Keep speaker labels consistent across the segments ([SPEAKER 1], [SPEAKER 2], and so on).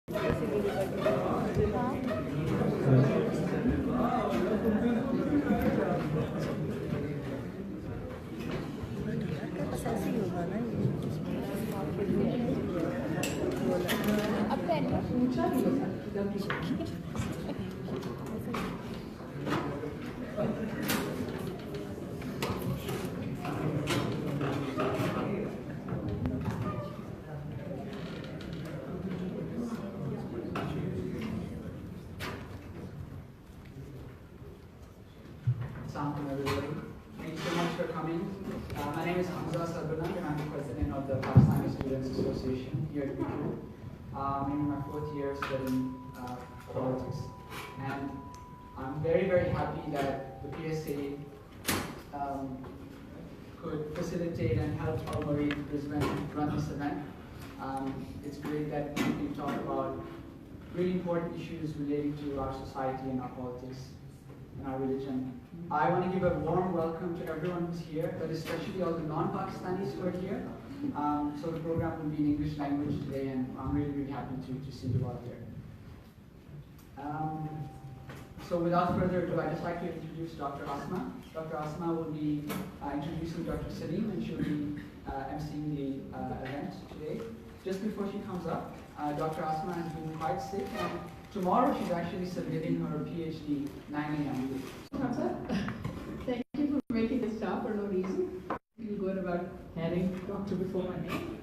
[SPEAKER 1] Assalamu everybody. Thank you so much for coming. My name is Dr. and I'm the president of the Pakistani Students Association here at BQ. I'm in my 4th year studying politics, and I'm very, very happy that the PSA could facilitate and help Al-Mawrid run this event. It's great that we talk about really important issues relating to our society and our politics and our religion. I want to give a warm welcome to everyone who's here, but especially all the non-Pakistanis who are here. So the program will be in English language today, and I'm really, really happy to see you all here. So without further ado, I'd just like to introduce Dr. Asma. Dr. Asma will be introducing Dr. Saleem, and she'll be emceeing the event today. Just before she comes up, Dr. Asma has been quite sick, and tomorrow she's actually submitting her PhD 9 a.m.
[SPEAKER 2] Thank you for making this stop for no reason. I feel good about having doctor before my name.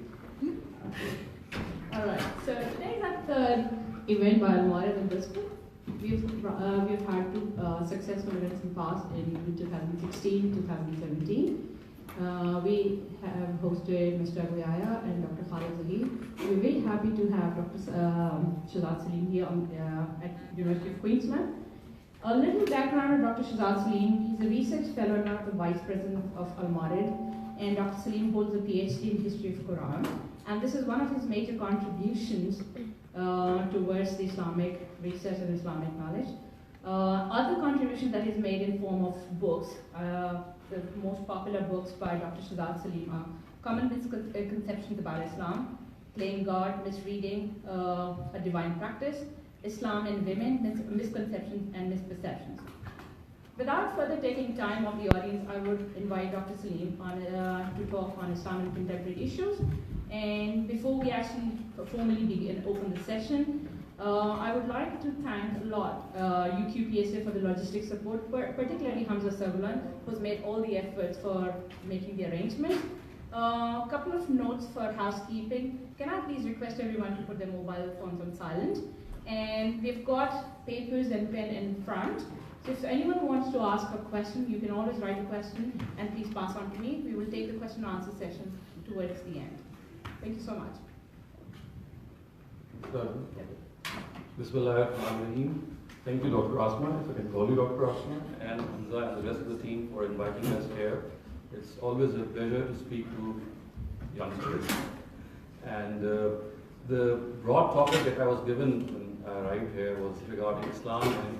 [SPEAKER 2] Alright, so today is our 3rd event by Al-Mawrid in Bristol. We've had 2 successful events in the past in 2016, 2017. We have hosted Mr. Aguyaya and Dr. Saleem. We're very happy to have Dr. Shehzad Saleem here at University of Queensland. A little background on Dr. Shehzad Saleem. He's a research fellow and one of the vice president of Al-Mawrid, and Dr. Saleem holds a PhD in history of Quran. And this is one of his major contributions towards the Islamic research and Islamic knowledge. Other contributions that he's made in form of books, the most popular books by Dr. Shehzad Saleem are Common Misconceptions About Islam, Playing God, Misreading a Divine Practice, Islam and Women, Misconceptions and Misperceptions. Without further taking time of the audience, I would invite Dr. Saleem to talk on Islam and contemporary issues. And before we actually formally begin open the session, I would like to thank a lot UQPSA for the logistics support, particularly Hamza Sagulan, who's made all the efforts for making the arrangements. A couple of notes for housekeeping. Can I please request everyone to put their mobile phones on silent? And we've got papers and pen in front. So if anyone wants to ask a question, you can always write a question and please pass on to me. We will take the question and answer session towards the end. Thank you so much.
[SPEAKER 3] Bismillahirrahmanirrahim. Thank you, Dr. Asma, if I can call you Dr. Asma, and Hamza and the rest of the team for inviting us here. It's always a pleasure to speak to youngsters. And the broad topic that I was given when I arrived here was regarding Islam and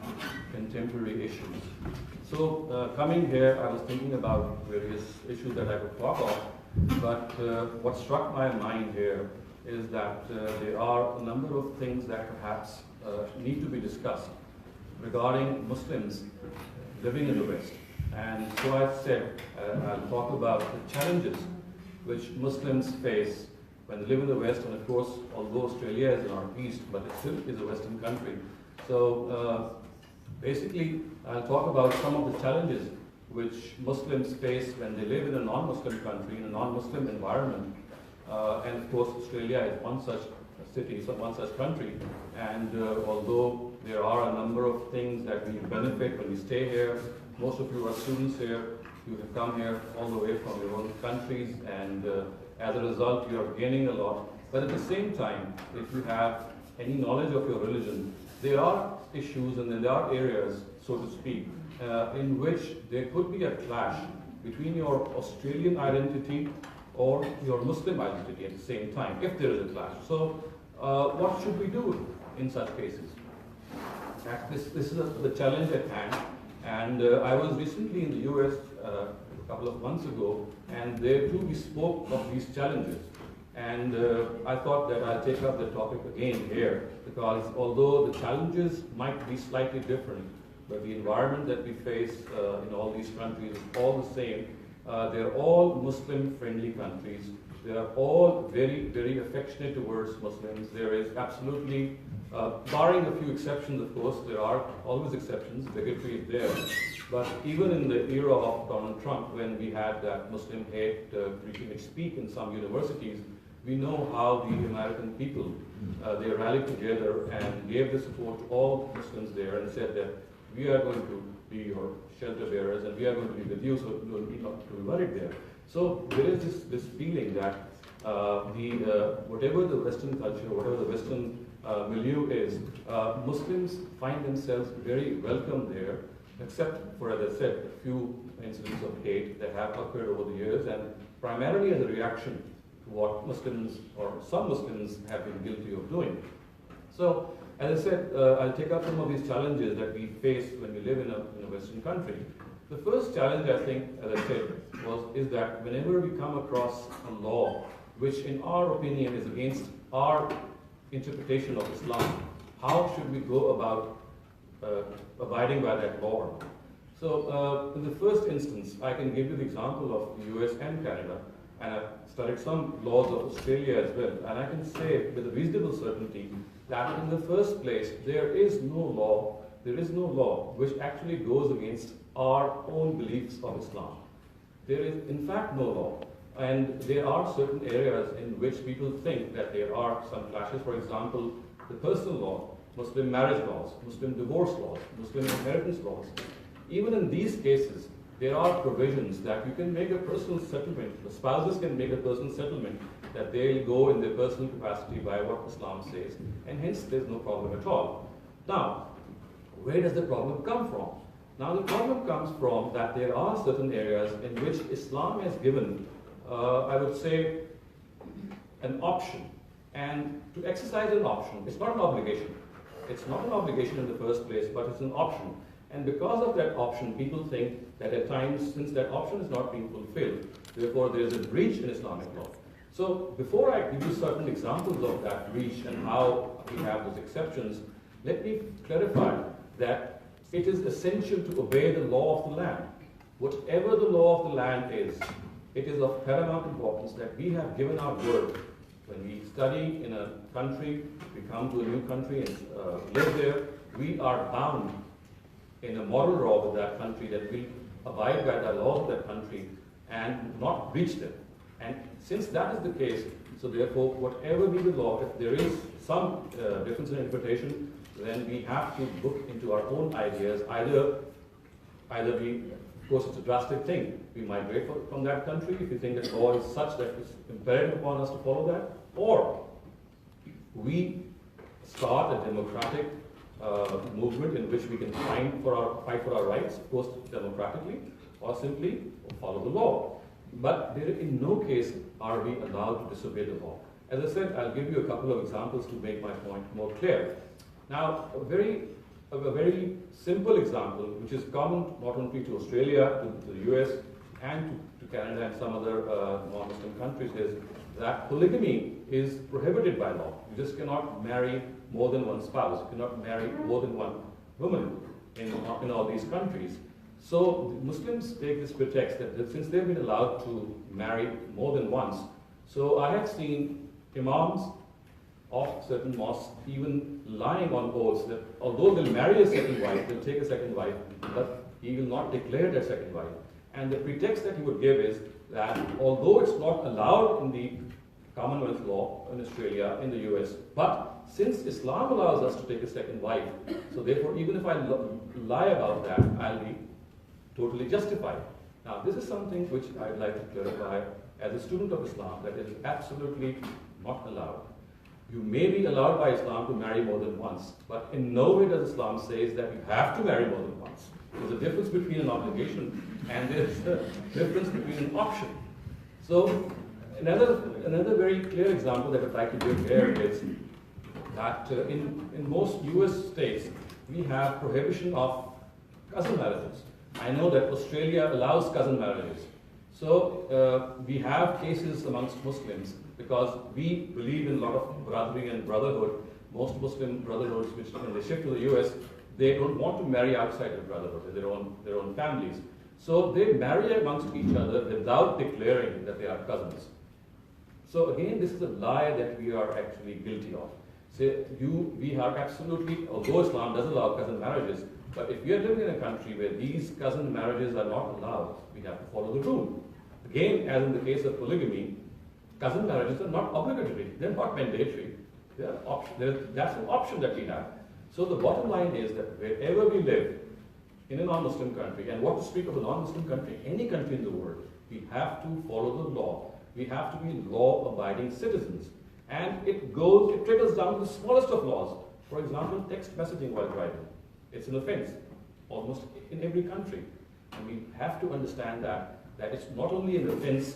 [SPEAKER 3] contemporary issues. So coming here, I was thinking about various issues that I could talk of, but what struck my mind here is that there are a number of things that perhaps need to be discussed regarding Muslims living in the West. And so I said I'll talk about the challenges which Muslims face when they live in the West, and of course, although Australia is in our east, but it still is a Western country. So basically, I'll talk about some of the challenges which Muslims face when they live in a non-Muslim country, in a non-Muslim environment. And of course, Australia is one such city, so one such country. And although there are a number of things that we benefit when we stay here, most of you are students here, you have come here all the way from your own countries, and as a result, you are gaining a lot. But at the same time, if you have any knowledge of your religion, there are issues and then there are areas, so to speak, in which there could be a clash between your Australian identity or your Muslim identity at the same time, if there is a clash. So what should we do in such cases? This is the challenge at hand. And I was recently in the US a couple of months ago, and there too we spoke of these challenges. And I thought that I'll take up the topic again here, because although the challenges might be slightly different, but the environment that we face in all these countries is all the same. They're all Muslim-friendly countries. They are all very, very affectionate towards Muslims. There is absolutely, barring a few exceptions, of course, there are always exceptions, bigotry is there. But even in the era of Donald Trump, when we had that Muslim hate preaching speak in some universities, we know how the American people, they rallied together and gave the support to all Muslims there and said that we are going to be your shelter bearers and we are going to be with you, so you don't need not to be worried there. So there is this feeling that whatever the Western culture, whatever the Western milieu is, Muslims find themselves very welcome there, except for, as I said, a few incidents of hate that have occurred over the years, and primarily as a reaction to what Muslims or some Muslims have been guilty of doing. So, as I said, I'll take up some of these challenges that we face when we live in a Western country. The first challenge, I think, as I said, is that whenever we come across a law which, in our opinion, is against our interpretation of Islam, how should we go about abiding by that law? So, in the first instance, I can give you the example of the US and Canada, and I've studied some laws of Australia as well, and I can say with a reasonable certainty that in the first place, there is no law which actually goes against our own beliefs of Islam. There is, in fact, no law. And there are certain areas in which people think that there are some clashes. For example, the personal law, Muslim marriage laws, Muslim divorce laws, Muslim inheritance laws. Even in these cases, there are provisions that you can make a personal settlement. The spouses can make a personal settlement that they'll go in their personal capacity by what Islam says, and hence there's no problem at all. Now, where does the problem come from? Now, the problem comes from that there are certain areas in which Islam has given, I would say, an option. And to exercise an option, it's not an obligation. It's not an obligation in the first place, but it's an option. And because of that option, people think that at times, since that option is not being fulfilled, therefore there is a breach in Islamic law. So before I give you certain examples of that breach and how we have those exceptions, let me clarify that it is essential to obey the law of the land. Whatever the law of the land is, it is of paramount importance that we have given our word. When we study in a country, we come to a new country and live there, we are bound in a moral law with that country that we abide by the laws of that country and not breach them. And since that is the case, so therefore, whatever be the law, if there is some difference in interpretation, then we have to look into our own ideas. Either we, of course, it's a drastic thing. We migrate from that country if we think that law is such that it's imperative upon us to follow that, or we start a democratic movement in which we can fight for our rights, of course, democratically, or simply follow the law. But there, in no case are we allowed to disobey the law. As I said, I'll give you a couple of examples to make my point more clear. Now, a very simple example, which is common not only to Australia, to the US, and to Canada and some other non-Muslim countries, is that polygamy is prohibited by law. You just cannot marry more than one spouse. You cannot marry more than one woman in all these countries. So Muslims take this pretext that since they've been allowed to marry more than once, so I have seen imams of certain mosques even lying on oaths that although they'll marry a second wife, they'll take a second wife, but he will not declare their second wife. And the pretext that he would give is that although it's not allowed in the Commonwealth law in Australia, in the US, but since Islam allows us to take a second wife, so therefore even if I lie about that, I'll be totally justified. Now, this is something which I'd like to clarify as a student of Islam, that it is absolutely not allowed. You may be allowed by Islam to marry more than once, but in no way does Islam say that you have to marry more than once. There's a difference between an obligation and there's a difference between an option. So, another very clear example that I'd like to give here is that in most US states, we have prohibition of cousin marriages. I know that Australia allows cousin marriages. So we have cases amongst Muslims because we believe in a lot of brotherly and brotherhood. Most Muslim brotherhoods, which when they shift to the US, they don't want to marry outside the brotherhood, in their own families. So they marry amongst each other without declaring that they are cousins. So again, this is a lie that we are actually guilty of. We are absolutely, although Islam does allow cousin marriages, but if we are living in a country where these cousin marriages are not allowed, we have to follow the rule. Again, as in the case of polygamy, cousin marriages are not obligatory, they're not mandatory. That's an option that we have. So the bottom line is that wherever we live, in a non-Muslim country, and what to speak of a non-Muslim country, any country in the world, we have to follow the law. We have to be law-abiding citizens. And it trickles down to the smallest of laws. For example, text messaging while driving. It's an offense, almost in every country. And we have to understand that it's not only an offense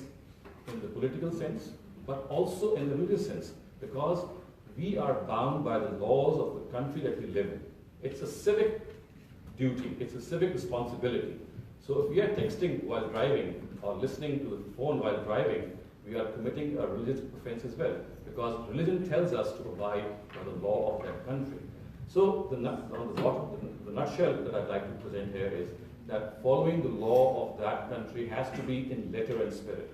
[SPEAKER 3] in the political sense, but also in the religious sense, because we are bound by the laws of the country that we live in. It's a civic duty, it's a civic responsibility. So if we are texting while driving or listening to the phone while driving, we are committing a religious offense as well, because religion tells us to abide by the law of that country. So the nutshell that I'd like to present here is that following the law of that country has to be in letter and spirit.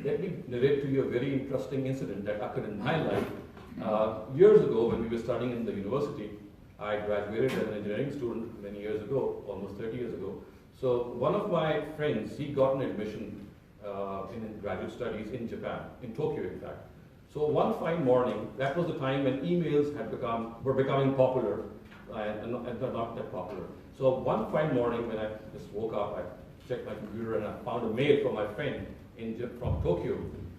[SPEAKER 3] Let me narrate to you a very interesting incident that occurred in my life. Years ago, when we were studying in the university, I graduated as an engineering student many years ago, almost 30 years ago. So one of my friends, he got an admission in graduate studies in Japan, in Tokyo in fact. So one fine morning, that was the time when emails were becoming popular and not that popular. So one fine morning when I just woke up, I checked my computer and I found a mail from my friend from Tokyo.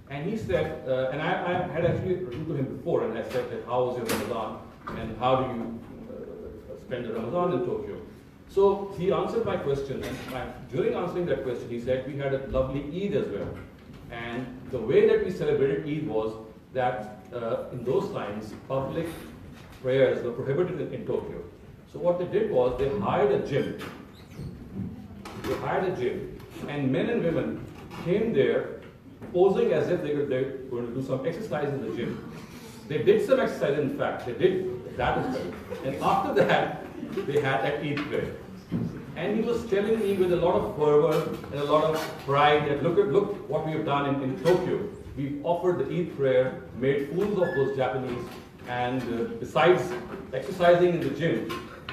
[SPEAKER 3] And he said, and I had actually written to him before, and I said that how was your Ramadan and how do you spend the Ramadan in Tokyo? So he answered my question, and during answering that question, he said we had a lovely Eid as well. And the way that we celebrated Eid was that in those times, public prayers were prohibited in Tokyo. So what they did was they hired a gym. And men and women came there posing as if they were going to do some exercise in the gym. They did some exercise, in fact, they did that as well. And after that, they had that Eid prayer. And he was telling me with a lot of fervor and a lot of pride that look what we have done in Tokyo. We've offered the Eid prayer, made fools of those Japanese, and besides exercising in the gym,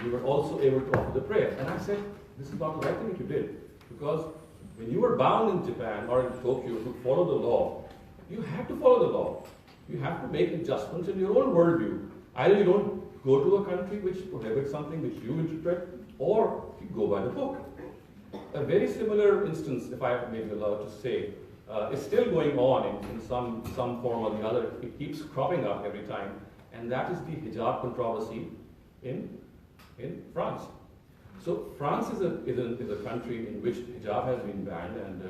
[SPEAKER 3] we were also able to offer the prayer. And I said, this is not the right thing that you did, because when you were bound in Japan or in Tokyo to follow the law, you have to follow the law. You have to make adjustments in your own worldview. Either you don't go to a country which prohibits something which you interpret, or you go by the book. A very similar instance, if I may be allowed to say, is still going on in some form or the other. It keeps cropping up every time, and that is the hijab controversy in France. So France is a country in which hijab has been banned, and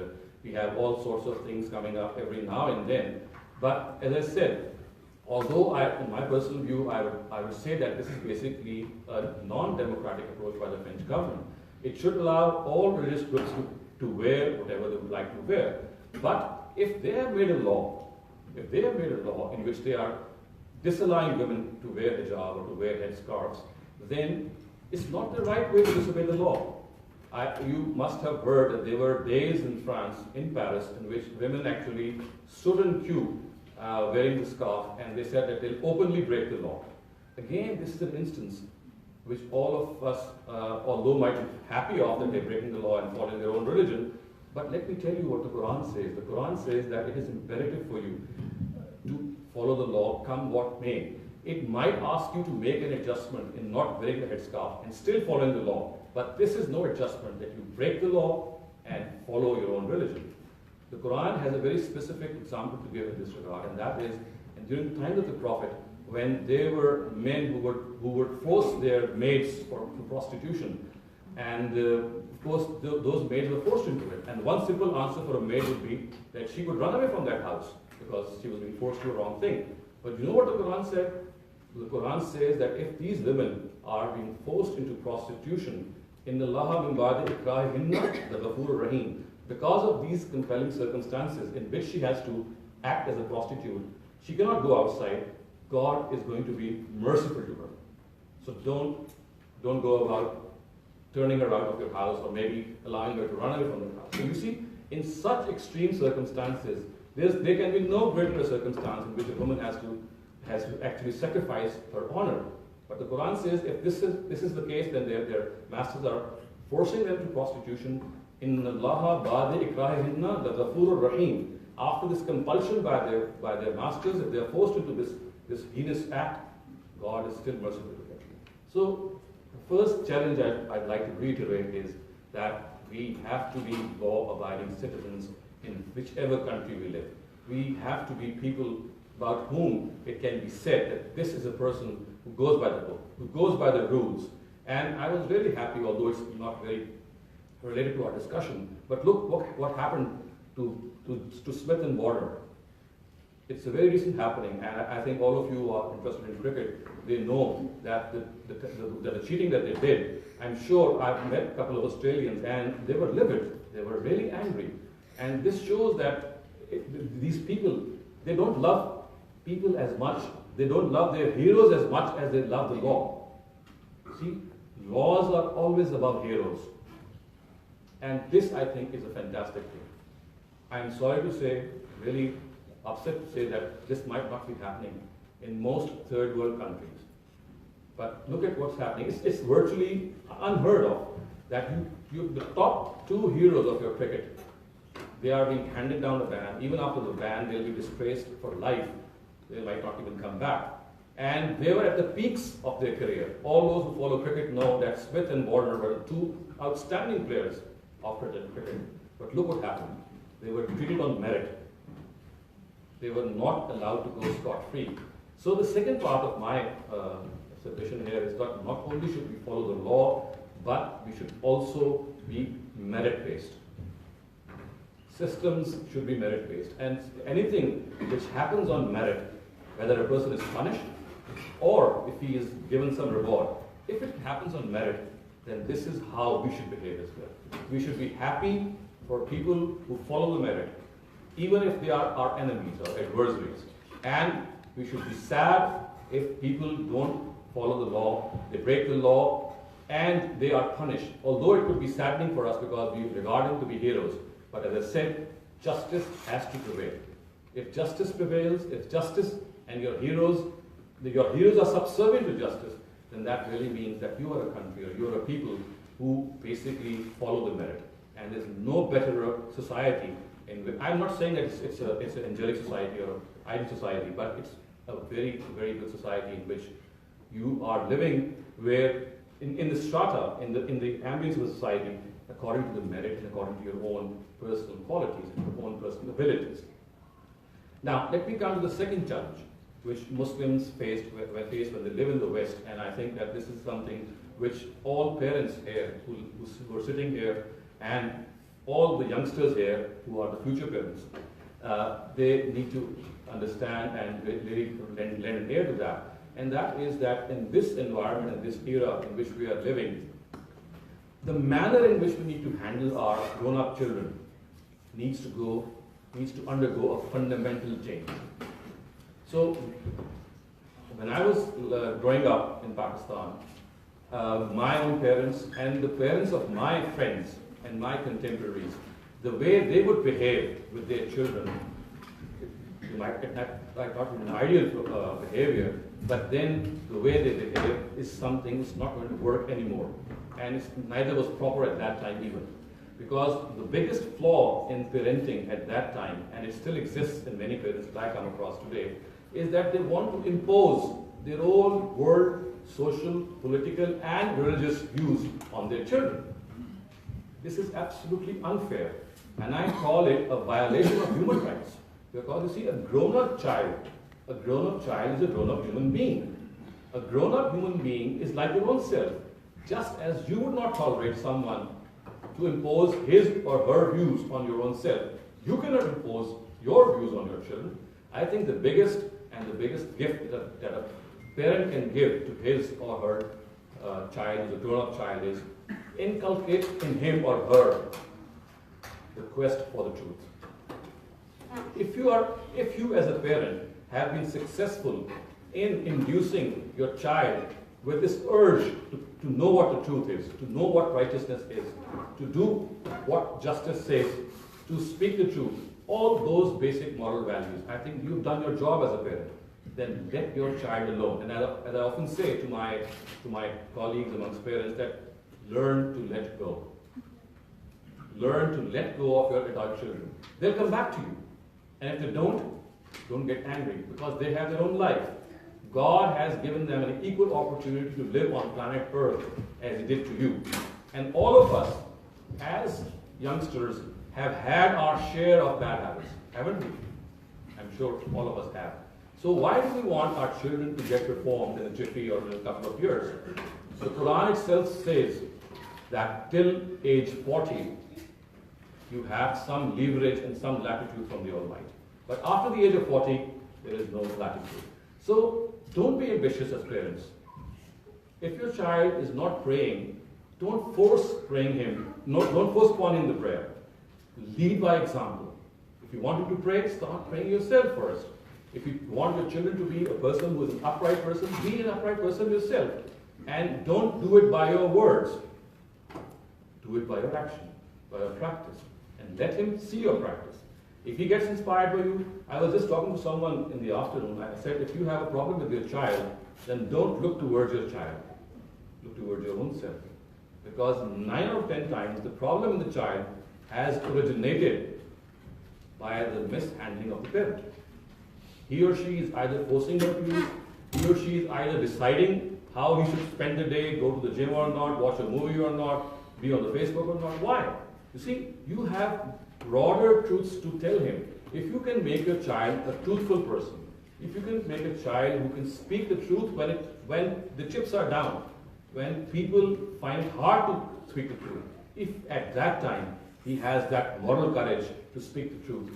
[SPEAKER 3] we have all sorts of things coming up every now and then. But as I said, although in my personal view, I would say that this is basically a non-democratic approach by the French government. It should allow all religious groups to wear whatever they would like to wear. But if they have made a law, in which they are disallowing women to wear hijab or to wear headscarves, then it's not the right way to disobey the law. You must have heard that there were days in France, in Paris, in which women actually stood in queue wearing the scarf, and they said that they'll openly break the law. Again, this is an instance which all of us, although might be happy of that they're breaking the law and following their own religion, but let me tell you what the Quran says. The Quran says that it is imperative for you to follow the law, come what may. It might ask you to make an adjustment in not wearing the headscarf and still following the law, but this is no adjustment that you break the law and follow your own religion. The Quran has a very specific example to give in this regard, and that is, and during the time of the Prophet, when there were men who would force their maids to prostitution, and of course those maids were forced into it. And one simple answer for a maid would be that she would run away from that house because she was being forced to do the wrong thing. But you know what the Quran said? The Quran says that if these women are being forced into prostitution, in Allah min ba'di ikrahihinna the Ghafur Rahim, because of these compelling circumstances in which she has to act as a prostitute, she cannot go outside. God is going to be merciful to her. So don't go about turning her out of your house or maybe allowing her to run away from the house. So you see, in such extreme circumstances, there can be no greater circumstance in which a woman has to actually sacrifice her honor. But the Quran says if this is the case, then their masters are forcing them to prostitution. Inna Allaha ba'da ikrahihinna laghafurur rahim. After this compulsion by their masters, if they are forced into this heinous act, God is still merciful to them. So the first challenge I'd like to reiterate is that we have to be law-abiding citizens in whichever country we live. We have to be people about whom it can be said that this is a person who goes by the book, who goes by the rules. And I was really happy, although it's not very related to our discussion, but look what happened to Smith and Warner. It's a very recent happening, and I think all of you who are interested in cricket, they know that the cheating that they did. I'm sure I've met a couple of Australians, and they were livid. They were really angry. And this shows that these people, they don't love people as much, they don't love their heroes as much as they love the law. See, laws are always above heroes. And this, I think, is a fantastic thing. I'm sorry to say, really upset to say that this might not be happening in most third world countries. But look at what's happening. It's virtually unheard of that the top two heroes of your cricket, they are being handed down a ban. Even after the ban, they'll be disgraced for life. They might not even come back. And they were at the peaks of their career. All those who follow cricket know that Smith and Warner were two outstanding players of cricket. But look what happened. They were treated on merit. They were not allowed to go scot-free. So the second part of my submission here is that not only should we follow the law, but we should also be merit-based. Systems should be merit-based. And anything which happens on merit, whether a person is punished or if he is given some reward, if it happens on merit, then this is how we should behave as well. We should be happy for people who follow the merit, even if they are our enemies or adversaries. And we should be sad if people don't follow the law, they break the law, and they are punished. Although it could be saddening for us because we regard them to be heroes, but as I said, justice has to prevail. If justice prevails, if justice and your heroes are subservient to justice, then that really means that you are a country or you are a people who basically follow the merit. And there's no better society in which, I'm not saying that it's an angelic society or ideal society, but it's a very, very good society in which you are living where in the strata, in the ambience of the society, according to the merit and according to your own personal qualities and your own personal abilities. Now, let me come to the second challenge, which Muslims face when they live in the West, and I think that this is something which all parents here who are sitting here and all the youngsters here who are the future parents, they need to understand and really lend an ear to that. And that is that in this environment, in this era in which we are living, the manner in which we need to handle our grown-up children needs to undergo a fundamental change. So, when I was growing up in Pakistan, my own parents and the parents of my friends and my contemporaries, the way they would behave with their children, you might not be an ideal behavior, but then the way they behave is something that's not going to work anymore. And neither was proper at that time even. Because the biggest flaw in parenting at that time, and it still exists in many parents that I come across today, is that they want to impose their own world, social, political, and religious views on their children. This is absolutely unfair, and I call it a violation of human rights. Because you see, a grown-up child is a grown-up human being. A grown-up human being is like your own self. Just as you would not tolerate someone to impose his or her views on your own self, you cannot impose your views on your children. I think the biggest gift that a parent can give to his or her child, who's a grown-up child, is inculcate in him or her the quest for the truth. If you as a parent have been successful in inducing your child with this urge to know what the truth is, to know what righteousness is, to do what justice says, to speak the truth, all those basic moral values, I think you've done your job as a parent. Then let your child alone. And as I often say to my colleagues amongst parents, that learn to let go. Learn to let go of your adult children. They'll come back to you. And if they don't get angry, because they have their own life. God has given them an equal opportunity to live on planet Earth as He did to you. And all of us, as youngsters, have had our share of bad habits, haven't we? I'm sure all of us have. So why do we want our children to get reformed in a jiffy or in a couple of years? The Quran itself says that till age 40, you have some leverage and some latitude from the Almighty. But after the age of 40, there is no latitude. So don't be ambitious as parents. If your child is not praying, don't force praying him. Don't force upon him the prayer. Lead by example. If you want him to pray, start praying yourself first. If you want your children to be a person who is an upright person, be an upright person yourself. And don't do it by your words. Do it by your action, by your practice. And let him see your practice. If he gets inspired by you, I was just talking to someone in the afternoon. I said, if you have a problem with your child, then don't look towards your child. Look towards your own self. Because 9 out of 10 times, the problem in the child has originated by the mishandling of the parent. He or she is either forcing her to use, he or she is either deciding how he should spend the day, go to the gym or not, watch a movie or not, be on the Facebook or not. Why? You see, you have broader truths to tell him. If you can make your child a truthful person, if you can make a child who can speak the truth when the chips are down, when people find it hard to speak the truth, if at that time he has that moral courage to speak the truth,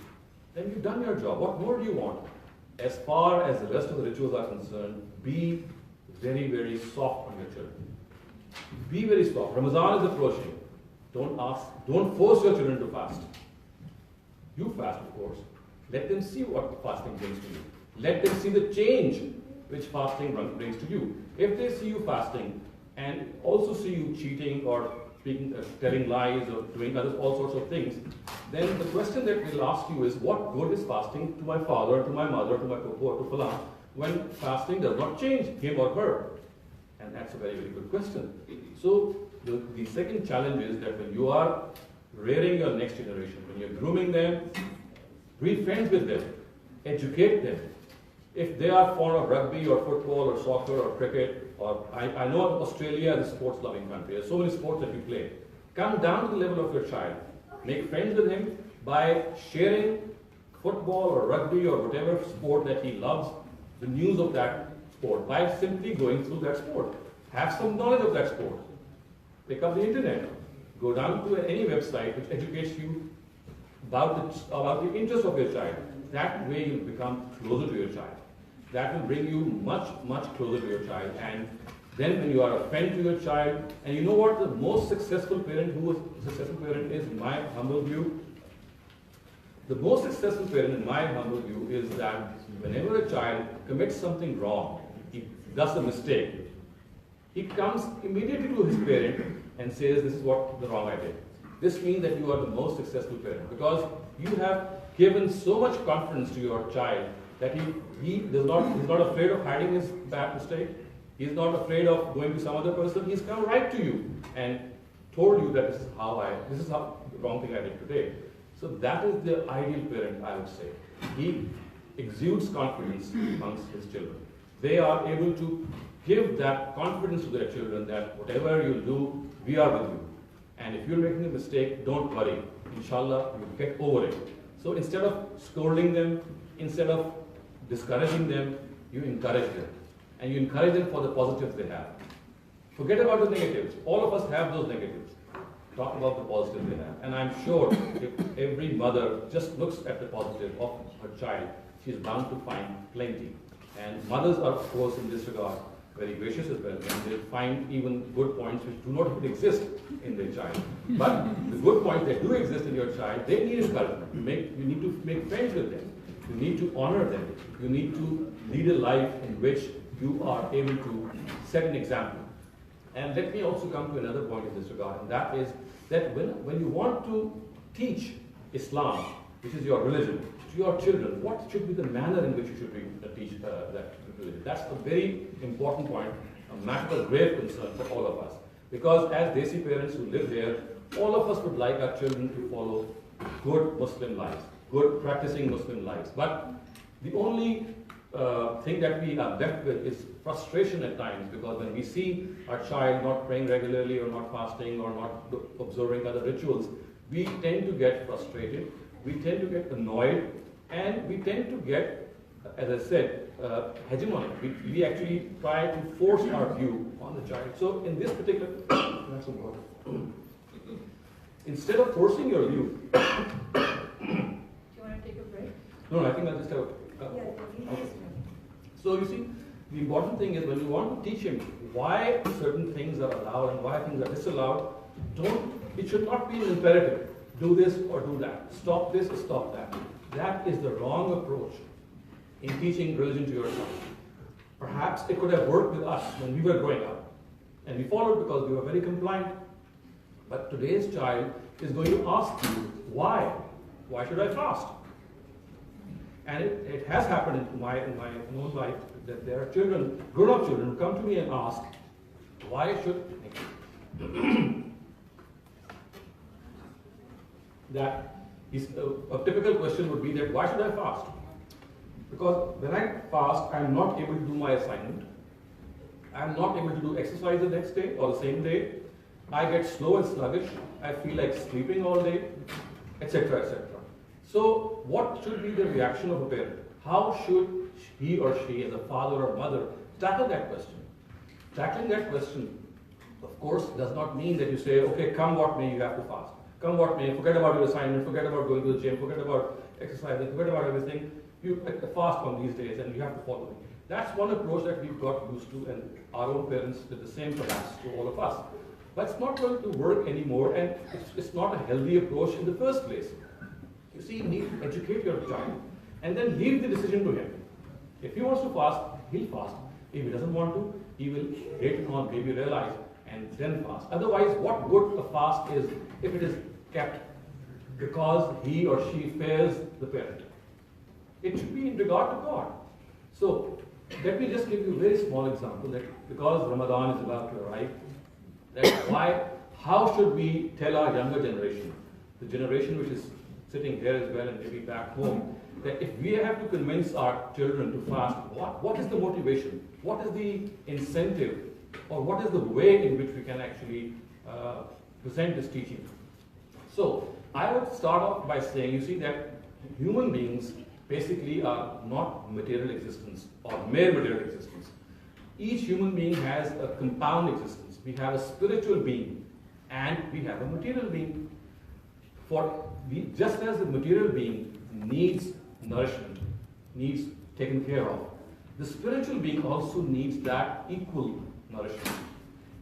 [SPEAKER 3] then you've done your job. What more do you want? As far as the rest of the rituals are concerned, be very, very soft on your children. Be very soft. Ramadan is approaching. Don't force your children to fast. You fast, of course. Let them see what fasting brings to you. Let them see the change which fasting brings to you. If they see you fasting and also see you cheating or speaking, telling lies or doing all sorts of things, then the question that they'll ask you is, what good is fasting to my father, to my mother, to my papa, or to Falah, when fasting does not change him or her? And that's a very, very good question. So the second challenge is that when you are rearing your next generation, when you're grooming them, be friends with them, educate them. If they are fond of rugby or football or soccer or cricket, or I know Australia is a sports-loving country. There's so many sports that we play. Come down to the level of your child. Make friends with him by sharing football or rugby or whatever sport that he loves, the news of that sport, by simply going through that sport. Have some knowledge of that sport. Pick up the internet. Go down to any website which educates you about the interest of your child. That way you become closer to your child. That will bring you much, much closer to your child. And then when you are a friend to your child, and you know what the most successful parent is, in my humble view? The most successful parent, in my humble view, is that whenever a child commits something wrong, he does a mistake, he comes immediately to his parent and says, this is what the wrong I did. This means that you are the most successful parent, because you have given so much confidence to your child that he's not afraid of hiding his bad mistake. He's not afraid of going to some other person. He's come right to you and told you that this is how the wrong thing I did today. So that is the ideal parent, I would say. He exudes confidence amongst his children. They are able to give that confidence to their children that whatever you do, we are with you. And if you're making a mistake, don't worry. Inshallah, you'll get over it. So instead of scolding them, instead of discouraging them, you encourage them. And you encourage them for the positives they have. Forget about the negatives. All of us have those negatives. Talk about the positives they have. And I'm sure if every mother just looks at the positive of her child, she's bound to find plenty. And mothers are, of course, in this regard, very gracious as well, and they find even good points which do not even exist in their child. But the good points that do exist in your child, they need encouragement. You need to make friends with them. You need to honor them. You need to lead a life in which you are able to set an example. And let me also come to another point in this regard, and that is that when you want to teach Islam, which is your religion, to your children, what should be the manner in which you should teach that religion? That's a very important point, a matter of grave concern for all of us. Because as Desi parents who live here, all of us would like our children to follow good Muslim lives, good practicing Muslim lives. But the only thing that we are left with is frustration at times, because when we see our child not praying regularly or not fasting or not observing other rituals, we tend to get frustrated, we tend to get annoyed, and we tend to get, as I said, hegemonic. We actually try to force our view on the child. So in this particular, that's some water. Instead of forcing your view,
[SPEAKER 2] Do you want to take a break?
[SPEAKER 3] no, I think I'll just have okay. So you see, the important thing is when you want to teach him why certain things are allowed and why things are disallowed, it should not be an imperative. Do this or do that. Stop this or stop that. That is the wrong approach in teaching religion to your child. Perhaps it could have worked with us when we were growing up, and we followed because we were very compliant. But today's child is going to ask you, why? Why should I fast? And it has happened in my own life that there are children, grown-up children, who come to me and ask, why should a typical question would be that, why should I fast? Because when I fast, I'm not able to do my assignment. I'm not able to do exercise the next day or the same day. I get slow and sluggish. I feel like sleeping all day, etc., etc. So what should be the reaction of a parent? How should he or she, as a father or mother, tackle that question? Tackling that question, of course, does not mean that you say, okay, come what may, you have to fast. Come what may, forget about your assignment, forget about going to the gym, forget about exercising, forget about everything. You fast on these days and you have to follow me. That's one approach that we've got used to, and our own parents did the same perhaps to all of us. But it's not going to work anymore, and it's not a healthy approach in the first place. You see, you need to educate your child and then leave the decision to him. If he wants to fast, he'll fast. If he doesn't want to, he will later on maybe realize and then fast. Otherwise, what good a fast is if it is kept because he or she fears the parent? It should be in regard to God. So, let me just give you a very small example that because Ramadan is about to arrive, how should we tell our younger generation, the generation which is sitting here as well and maybe back home, that if we have to convince our children to fast, what is the motivation? What is the incentive? Or what is the way in which we can actually present this teaching? So, I would start off by saying, you see that human beings basically are not material existence or mere material existence. Each human being has a compound existence. We have a spiritual being and we have a material being. Just as the material being needs nourishment, needs taken care of, the spiritual being also needs that equal nourishment.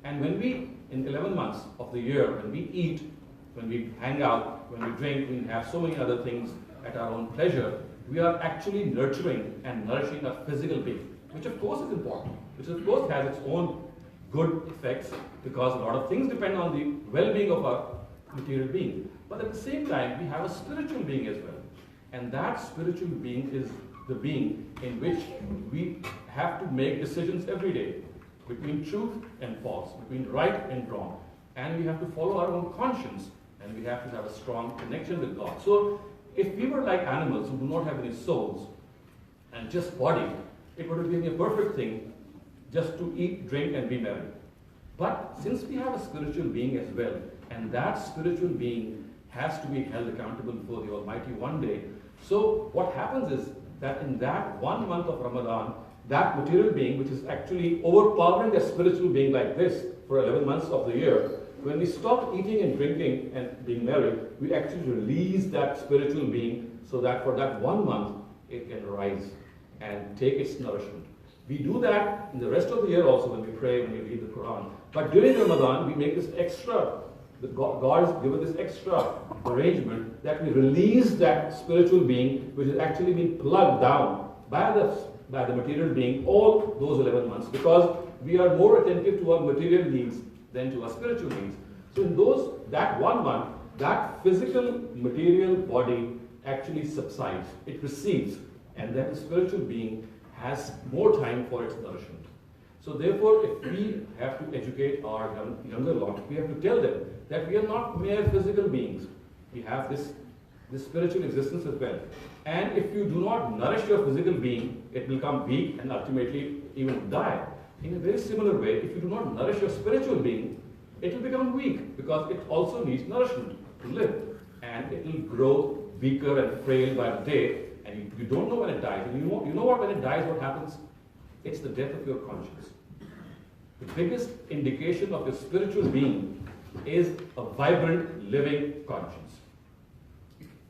[SPEAKER 3] And when we, in 11 months of the year, when we eat, when we hang out, when we drink, we have so many other things at our own pleasure, we are actually nurturing and nourishing a physical being, which of course is important, which of course has its own good effects, because a lot of things depend on the well-being of our material being. But at the same time, we have a spiritual being as well. And that spiritual being is the being in which we have to make decisions every day between truth and false, between right and wrong. And we have to follow our own conscience, and we have to have a strong connection with God. So, if we were like animals who do not have any souls and just body, it would have been a perfect thing just to eat, drink, and be merry. But since we have a spiritual being as well, and that spiritual being has to be held accountable before the Almighty one day, so what happens is that in that 1 month of Ramadan, that material being, which is actually overpowering a spiritual being like this for 11 months of the year, when we stop eating and drinking and being merry, we actually release that spiritual being so that for that 1 month, it can rise and take its nourishment. We do that in the rest of the year also when we pray, when we read the Quran. But during Ramadan, we make this extra, God has given this extra arrangement that we release that spiritual being which has actually been plugged down by the material being all those 11 months, because we are more attentive to our material needs than to our spiritual needs. So in that 1 month, that physical material body actually subsides, it recedes, and then the spiritual being has more time for its nourishment. So therefore, if we have to educate our younger lot, we have to tell them that we are not mere physical beings. We have this spiritual existence as well. And if you do not nourish your physical being, it will become weak and ultimately even die. In a very similar way, if you do not nourish your spiritual being, it will become weak because it also needs nourishment to live. And it will grow weaker and frail by the day, and you don't know when it dies. And you know what, when it dies, what happens? It's the death of your conscience. The biggest indication of your spiritual being is a vibrant, living conscience.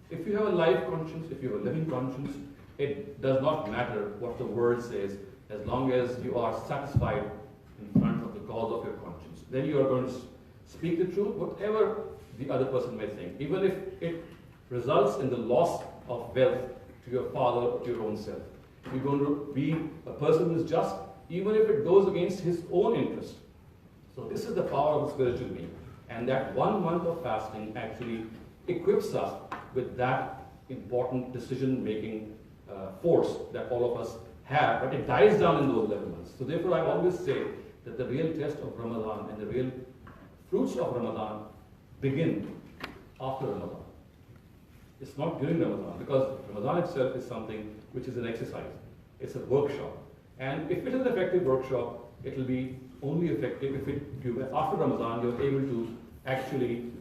[SPEAKER 3] If you have a live conscience, if you have a living conscience, it does not matter what the word says, as long as you are satisfied in front of the cause of your conscience. Then you are going to speak the truth, whatever the other person may think, even if it results in the loss of wealth to your father or to your own self. You're going to be a person who is just, even if it goes against his own interest. So this is the power of the spiritual being. And that 1 month of fasting actually equips us with that important decision-making force that all of us have, but it dies down in those 11 months. So therefore, I always say that the real test of Ramadan and the real fruits of Ramadan begin after Ramadan. It's not during Ramadan, because Ramadan itself is something which is an exercise. It's a workshop. And if it is an effective workshop, it will be only effective if after Ramadan you're able to actually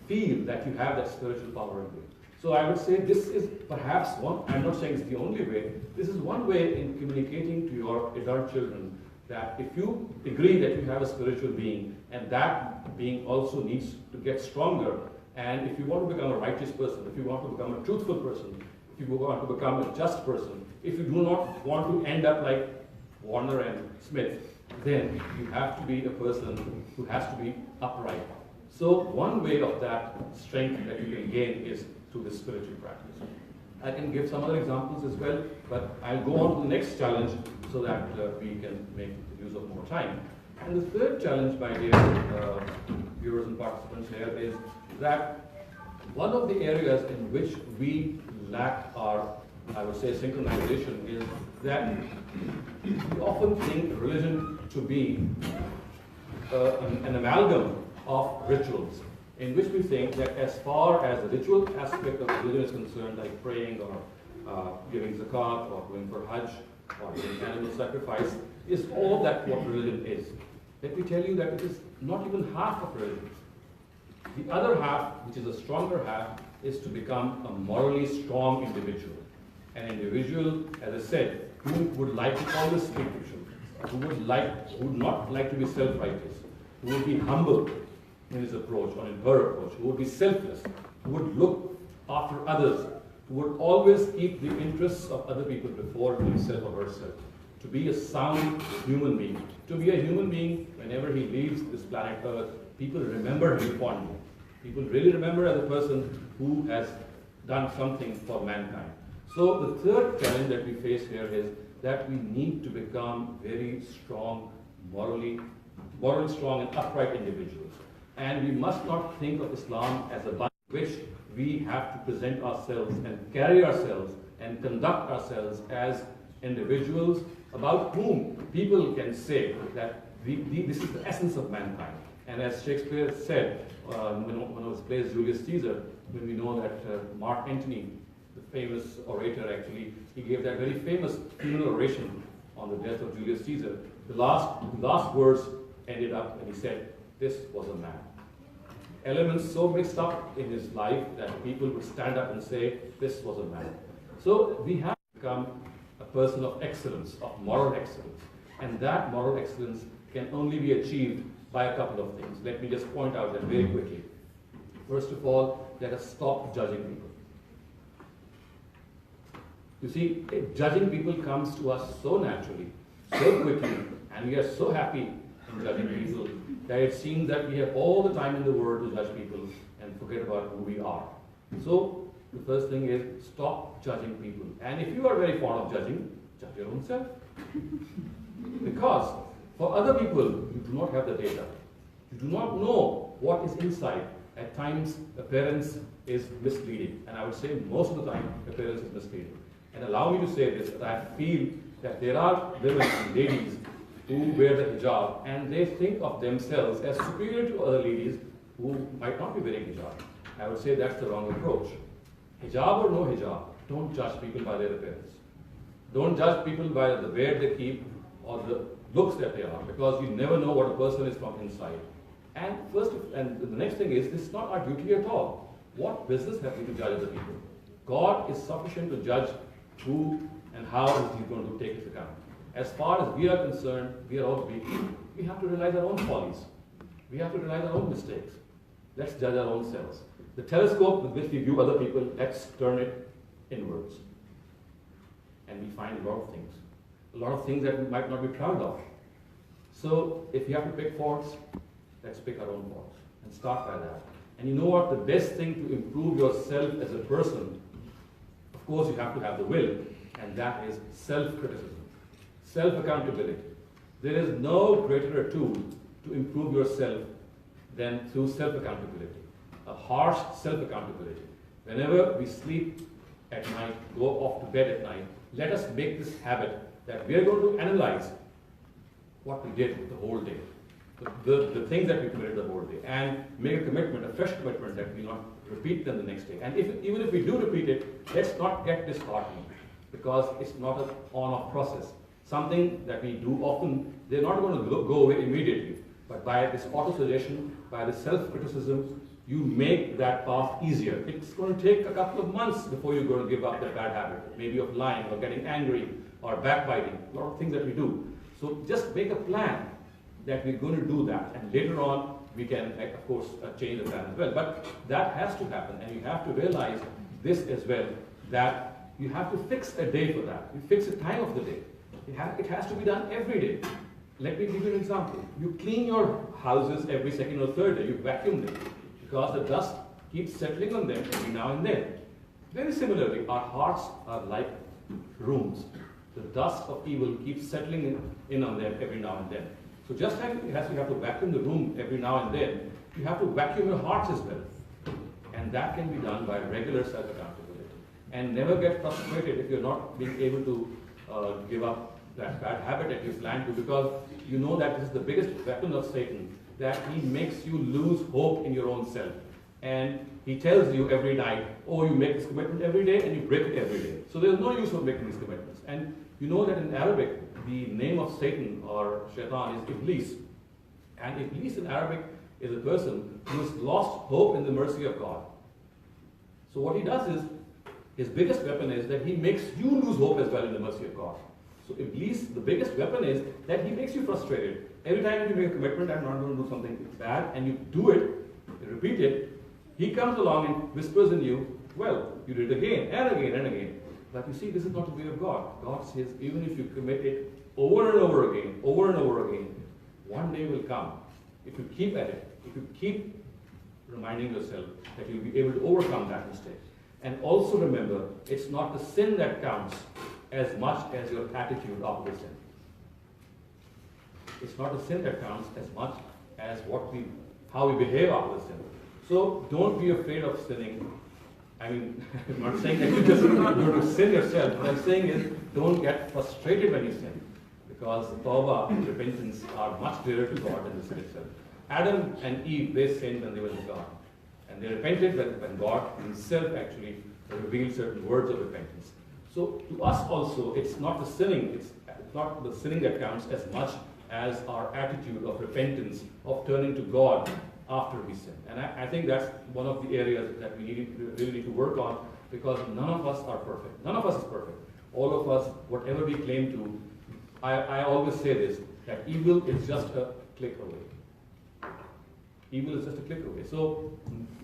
[SPEAKER 3] feel that you have that spiritual power in you. So I would say this is perhaps one, I'm not saying it's the only way, this is one way in communicating to your adult children that if you agree that you have a spiritual being and that being also needs to get stronger, and if you want to become a righteous person, if you want to become a truthful person, if you want to become a just person, if you do not want to end up like Warner and Smith, then you have to be a person who has to be upright. So one way of that strength that you can gain is through this spiritual practice. I can give some other examples as well, but I'll go on to the next challenge so that we can make use of more time. And the third challenge, my dear viewers and participants here, is that one of the areas in which we lack our, I would say, synchronization is that we often think religion to be an amalgam of rituals, in which we think that as far as the ritual aspect of religion is concerned, like praying or giving zakat or going for hajj or doing animal sacrifice, is all that what religion is. Let me tell you that it is not even half of religion. The other half, which is a stronger half, is to become a morally strong individual. An individual, as I said, who would like to always speak the truth, who would not like to be self-righteous, who would be humble in his approach or in her approach, who would be selfless, who would look after others, who would always keep the interests of other people before himself or herself. To be a sound human being. To be a human being, whenever he leaves this planet Earth, people remember him fondly. People really remember as a person who has done something for mankind. So the third challenge that we face here is that we need to become very strong, morally strong and upright individuals. And we must not think of Islam as a bunch in which we have to present ourselves and carry ourselves and conduct ourselves as individuals about whom people can say that this is the essence of mankind. And as Shakespeare said, one of his plays, Julius Caesar, when we know that Mark Antony, the famous orator actually, he gave that very famous funeral oration on the death of Julius Caesar. The last words ended up and he said, "This was a man." Elements so mixed up in his life that people would stand up and say, "This was a man." So we have to become a person of excellence, of moral excellence. And that moral excellence can only be achieved by a couple of things. Let me just point out them very quickly. First of all, let us stop judging people. You see, judging people comes to us so naturally, so quickly, and we are so happy in judging people that it seems that we have all the time in the world to judge people and forget about who we are. So the first thing is stop judging people. And if you are very fond of judging, judge your own self. Because for other people, you do not have the data. You do not know what is inside. At times, appearance is misleading. And I would say most of the time, appearance is misleading. And allow me to say this, that I feel that there are women and ladies who wear the hijab and they think of themselves as superior to other ladies who might not be wearing hijab. I would say that's the wrong approach. Hijab or no hijab, don't judge people by their appearance. Don't judge people by the wear they keep or the looks that they are, because you never know what a person is from inside. And the next thing is, this is not our duty at all. What business have we to judge other people? God is sufficient to judge who and how He's going to take His account. As far as we are concerned, we are all weak. We have to realize our own follies. We have to realize our own mistakes. Let's judge our own selves. The telescope with which we view other people, let's turn it inwards. And we find a lot of things that we might not be proud of. So if you have to pick faults, let's pick our own faults and start by that. And you know what? The best thing to improve yourself as a person, of course, you have to have the will, and that is self-criticism, self-accountability. There is no greater a tool to improve yourself than through self-accountability, a harsh self-accountability. Whenever we sleep at night, go off to bed at night, let us make this habit that we are going to analyze what we did the whole day, the things that we committed the whole day, and make a commitment, a fresh commitment that we not repeat them the next day. And even if we do repeat it, let's not get disheartened, because it's not an on-off process. Something that we do often, they're not going to go away immediately. But by this auto-suggestion, by the self-criticism, you make that path easier. It's going to take a couple of months before you're going to give up that bad habit, maybe of lying or getting angry or backbiting, a lot of things that we do. So just make a plan that we're going to do that, and later on we can, of course, change the plan as well. But that has to happen, and you have to realize this as well, that you have to fix a day for that. You fix a time of the day. It has to be done every day. Let me give you an example. You clean your houses every second or third day. You vacuum them, because the dust keeps settling on them every now and then. Very similarly, our hearts are like rooms. The dust of evil keeps settling in on them every now and then. So just like you have to vacuum the room every now and then, you have to vacuum your hearts as well. And that can be done by regular self-accountability. And never get frustrated if you're not being able to give up that bad habit that you plan to, because you know that this is the biggest weapon of Satan, that he makes you lose hope in your own self. And he tells you every night, oh, you make this commitment every day and you break it every day. So there's no use of making these commitments. And you know that in Arabic, the name of Satan or Shaitan is Iblis. And Iblis in Arabic is a person who has lost hope in the mercy of God. So what he does is, his biggest weapon is that he makes you lose hope as well in the mercy of God. So Iblis, the biggest weapon is that he makes you frustrated. Every time you make a commitment, I'm not going to do something bad, and you do it, you repeat it, he comes along and whispers in you, well, you did it again and again and again. But you see, this is not the way of God. God says, even if you commit it over and over again, one day will come. If you keep at it, if you keep reminding yourself that you'll be able to overcome that mistake. And also remember, it's not the sin that counts as much as your attitude after the sin. It's not the sin that counts as much as how we behave after the sin. So don't be afraid of sinning. I mean, I'm not saying that you're going to sin yourself. What I'm saying is, don't get frustrated when you sin, because tawbah and repentance are much dearer to God than the sin itself. Adam and Eve, they sinned when they were in the garden. And they repented when God himself actually revealed certain words of repentance. So to us also, it's not the sinning that counts as much as our attitude of repentance, of turning to God after we sin. And I think that's one of the areas that we really need to work on, because none of us are perfect. None of us is perfect. All of us, whatever we claim to, I always say this, that evil is just a click away. Evil is just a click away. So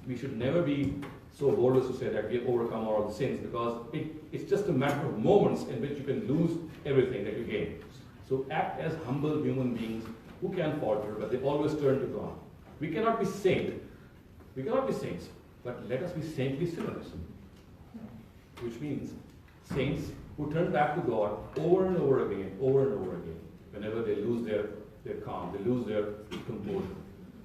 [SPEAKER 3] we should never be so bold as to say that we have overcome all the sins, because it's just a matter of moments in which you can lose everything that you gain. So act as humble human beings who can falter, but they always turn to God. We cannot be saints, but let us be saintly sinners. Which means saints who turn back to God over and over again, whenever they lose their calm, they lose their composure.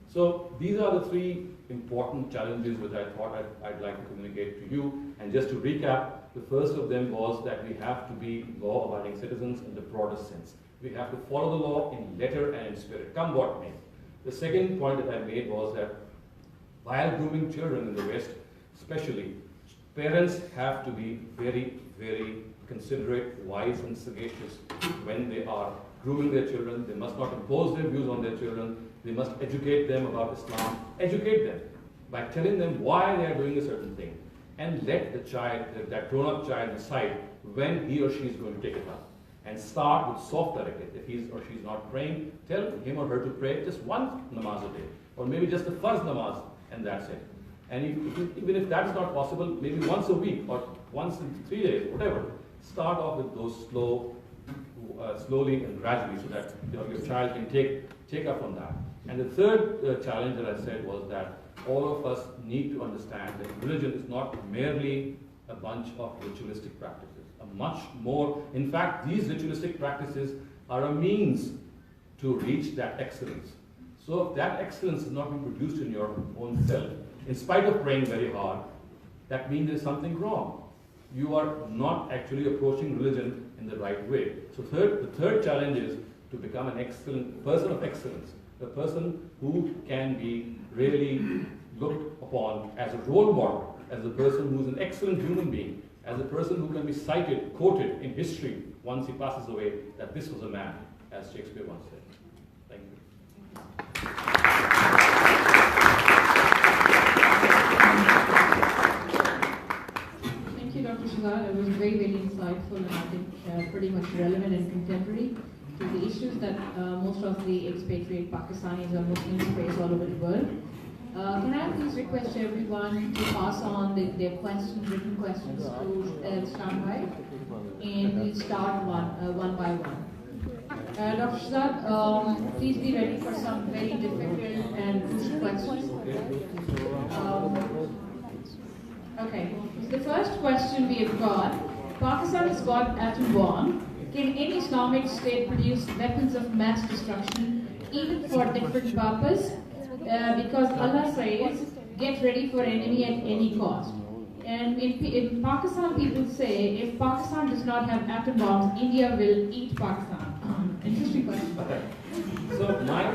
[SPEAKER 3] So these are the three important challenges which I thought I'd like to communicate to you. And just to recap, the first of them was that we have to be law-abiding citizens in the broadest sense. We have to follow the law in letter and in spirit, come what may. The second point that I made was that while grooming children in the West, especially, parents have to be very, very considerate, wise and sagacious when they are grooming their children. They must not impose their views on their children. They must educate them about Islam, educate them by telling them why they are doing a certain thing, and let the child, that grown-up child, decide when he or she is going to take it up. And start with soft etiquette. If he's or she's not praying, tell him or her to pray just one namaz a day, or maybe just the first namaz, and that's it. And even if that's not possible, maybe once a week or once in 3 days, whatever. Start off with those slowly and gradually, so that your child can take up on that. And the third challenge that I said was that all of us need to understand that religion is not merely a bunch of ritualistic practices. Much more, in fact, these ritualistic practices are a means to reach that excellence. So if that excellence is not being produced in your own self, in spite of praying very hard, that means there's something wrong. You are not actually approaching religion in the right way. So the third challenge is to become an excellent person of excellence, a person who can be really looked upon as a role model, as a person who is an excellent human being, as a person who can be cited, quoted in history once he passes away, that this was a man, as Shakespeare once said. Thank you.
[SPEAKER 2] Thank you, Dr. Shehzad. It was very, very insightful and I think pretty much relevant and contemporary to the issues that most of the expatriate Pakistanis or Muslims face all over the world. Can I please request everyone to pass on their questions, written questions to standby, and we'll start one by one. Dr. Shehzad, please be ready for some very difficult and crucial questions. Okay, so the first question we have got, Pakistan has got atom bomb. Can any Islamic state produce weapons of mass destruction even for different purpose? Because Allah says, get ready for enemy at any cost. And in Pakistan, people say, if Pakistan does not have atom bombs, India will eat Pakistan. Interesting question.
[SPEAKER 3] So my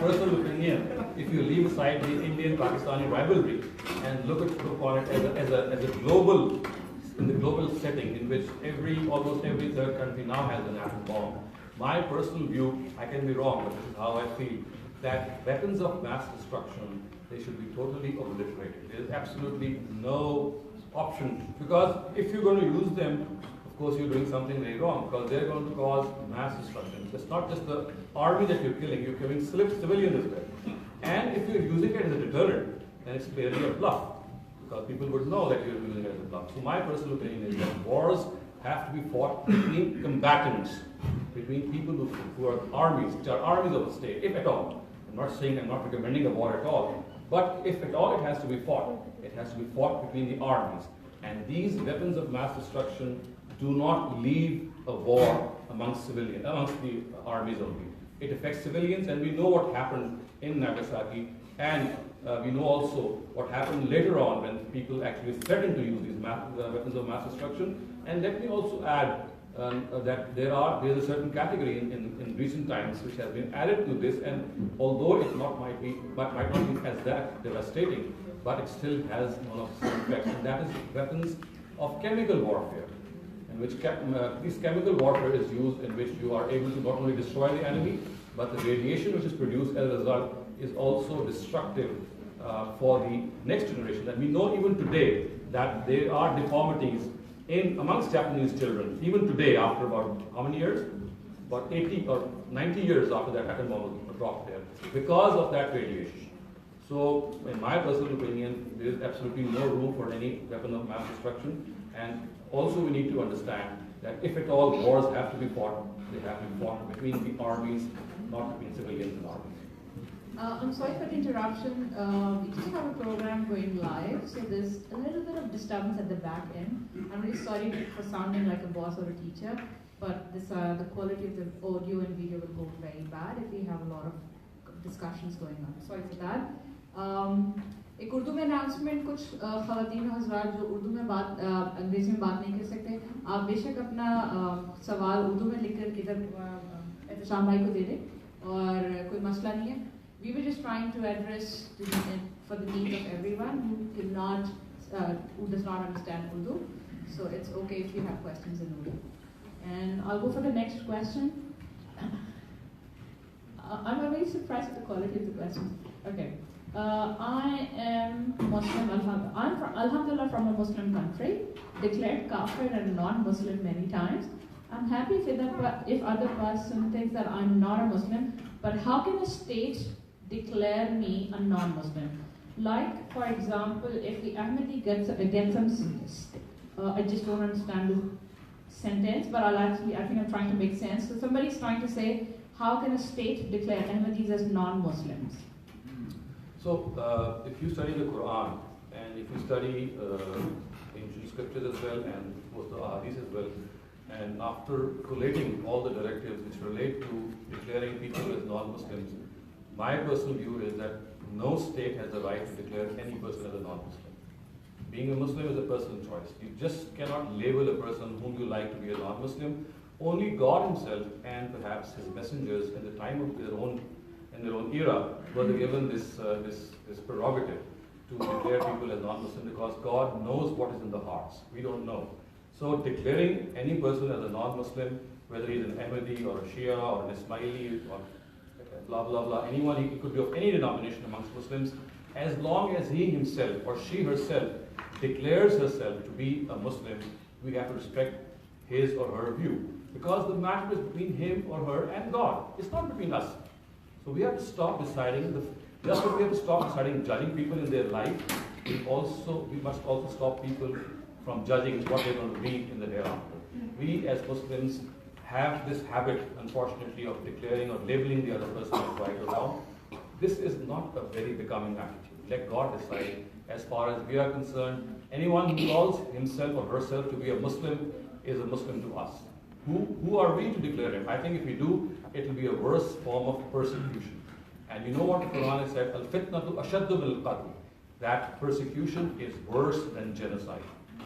[SPEAKER 3] personal opinion, if you leave aside the Indian-Pakistani rivalry and look upon it as a global, in the global setting in which almost every third country now has an atom bomb, my personal view, I can be wrong, but this is how I feel, that weapons of mass destruction, they should be totally obliterated. There is absolutely no option, because if you're going to use them, of course you're doing something very wrong, because they're going to cause mass destruction. It's not just the army that you're killing civilians as well. And if you're using it as a deterrent, then it's clearly a bluff, because people would know that you're using it as a bluff. So my personal opinion is that wars have to be fought between combatants, between people who are armies, which are armies of the state, if at all. I'm not recommending a war at all, but if at all it has to be fought, it has to be fought between the armies. And these weapons of mass destruction do not leave a war amongst the armies only. It affects civilians, and we know what happened in Nagasaki, and we know also what happened later on when people actually threatened to use these weapons of mass destruction. And let me also add that there's a certain category in recent times which has been added to this, and although it might not be as that devastating, but it still has one of the same effects, and that is weapons of chemical warfare, in which this chemical warfare is used, in which you are able to not only destroy the enemy, but the radiation which is produced as a result is also destructive for the next generation. And we know even today that there are deformities amongst Japanese children, even today, after about how many years? About 80 or 90 years after that atom bomb was dropped there, because of that radiation. So, in my personal opinion, there is absolutely no room for any weapon of mass destruction. And also we need to understand that if at all wars have to be fought, they have to be formed between the armies, not between civilians and armies.
[SPEAKER 2] I'm sorry for the interruption. We just have a program going live, so there's a little bit of disturbance at the back end. I'm really sorry for sounding like a boss or a teacher, but this, the quality of the audio and video will go very bad if we have a lot of discussions going on. Sorry for that. एक उर्दू में announcement कुछ ख़वातीन हज़रात जो उर्दू में बात अंग्रेज़ी में बात नहीं कर सकते, आप बेशक अपना सवाल उर्दू में लिखकर इधर एहतशाम भाई को दे दें और कोई मसला नहीं है. We were just trying to address for the needs of everyone who does not understand Urdu. So it's okay if you have questions in Urdu. And I'll go for the next question. I'm very surprised at the quality of the questions. Okay. I am Muslim. I'm Alhamdulillah from a Muslim country, declared kafir and non-Muslim many times. I'm happy if other person thinks that I'm not a Muslim, but how can a state declare me a non-Muslim? Like, for example, if the Ahmadi gets some, I just don't understand the sentence, but I think I'm trying to make sense. So somebody's trying to say, how can a state declare Ahmadis as non-Muslims?
[SPEAKER 3] So, if you study the Quran, and if you study ancient scriptures as well, and both the Hadith as well, and after collating all the directives which relate to declaring people as non-Muslims, my personal view is that no state has the right to declare any person as a non-Muslim. Being a Muslim is a personal choice. You just cannot label a person whom you like to be a non-Muslim. Only God Himself and perhaps His messengers in the time of their own era were given this prerogative to declare people as non-Muslim, because God knows what is in the hearts. We don't know. So declaring any person as a non-Muslim, whether he's an Ahmadi or a Shia or an Ismaili or blah blah blah, anyone, he could be of any denomination amongst Muslims, as long as he himself or she herself declares herself to be a Muslim, we have to respect his or her view, because the matter is between him or her and God. It's not between us. So we have to stop deciding, just like we have to stop deciding judging people in their life, we must also stop people from judging what they're going to be in the hereafter. We as Muslims have this habit, unfortunately, of declaring or labeling the other person as right or wrong. This is not a very becoming attitude. Let God decide. As far as we are concerned, anyone who calls himself or herself to be a Muslim is a Muslim to us. Who are we to declare him? I think if we do, it will be a worse form of persecution. And you know what the Quran has said, Al-fitnatu ashaddu bil-qatl, that persecution is worse than genocide.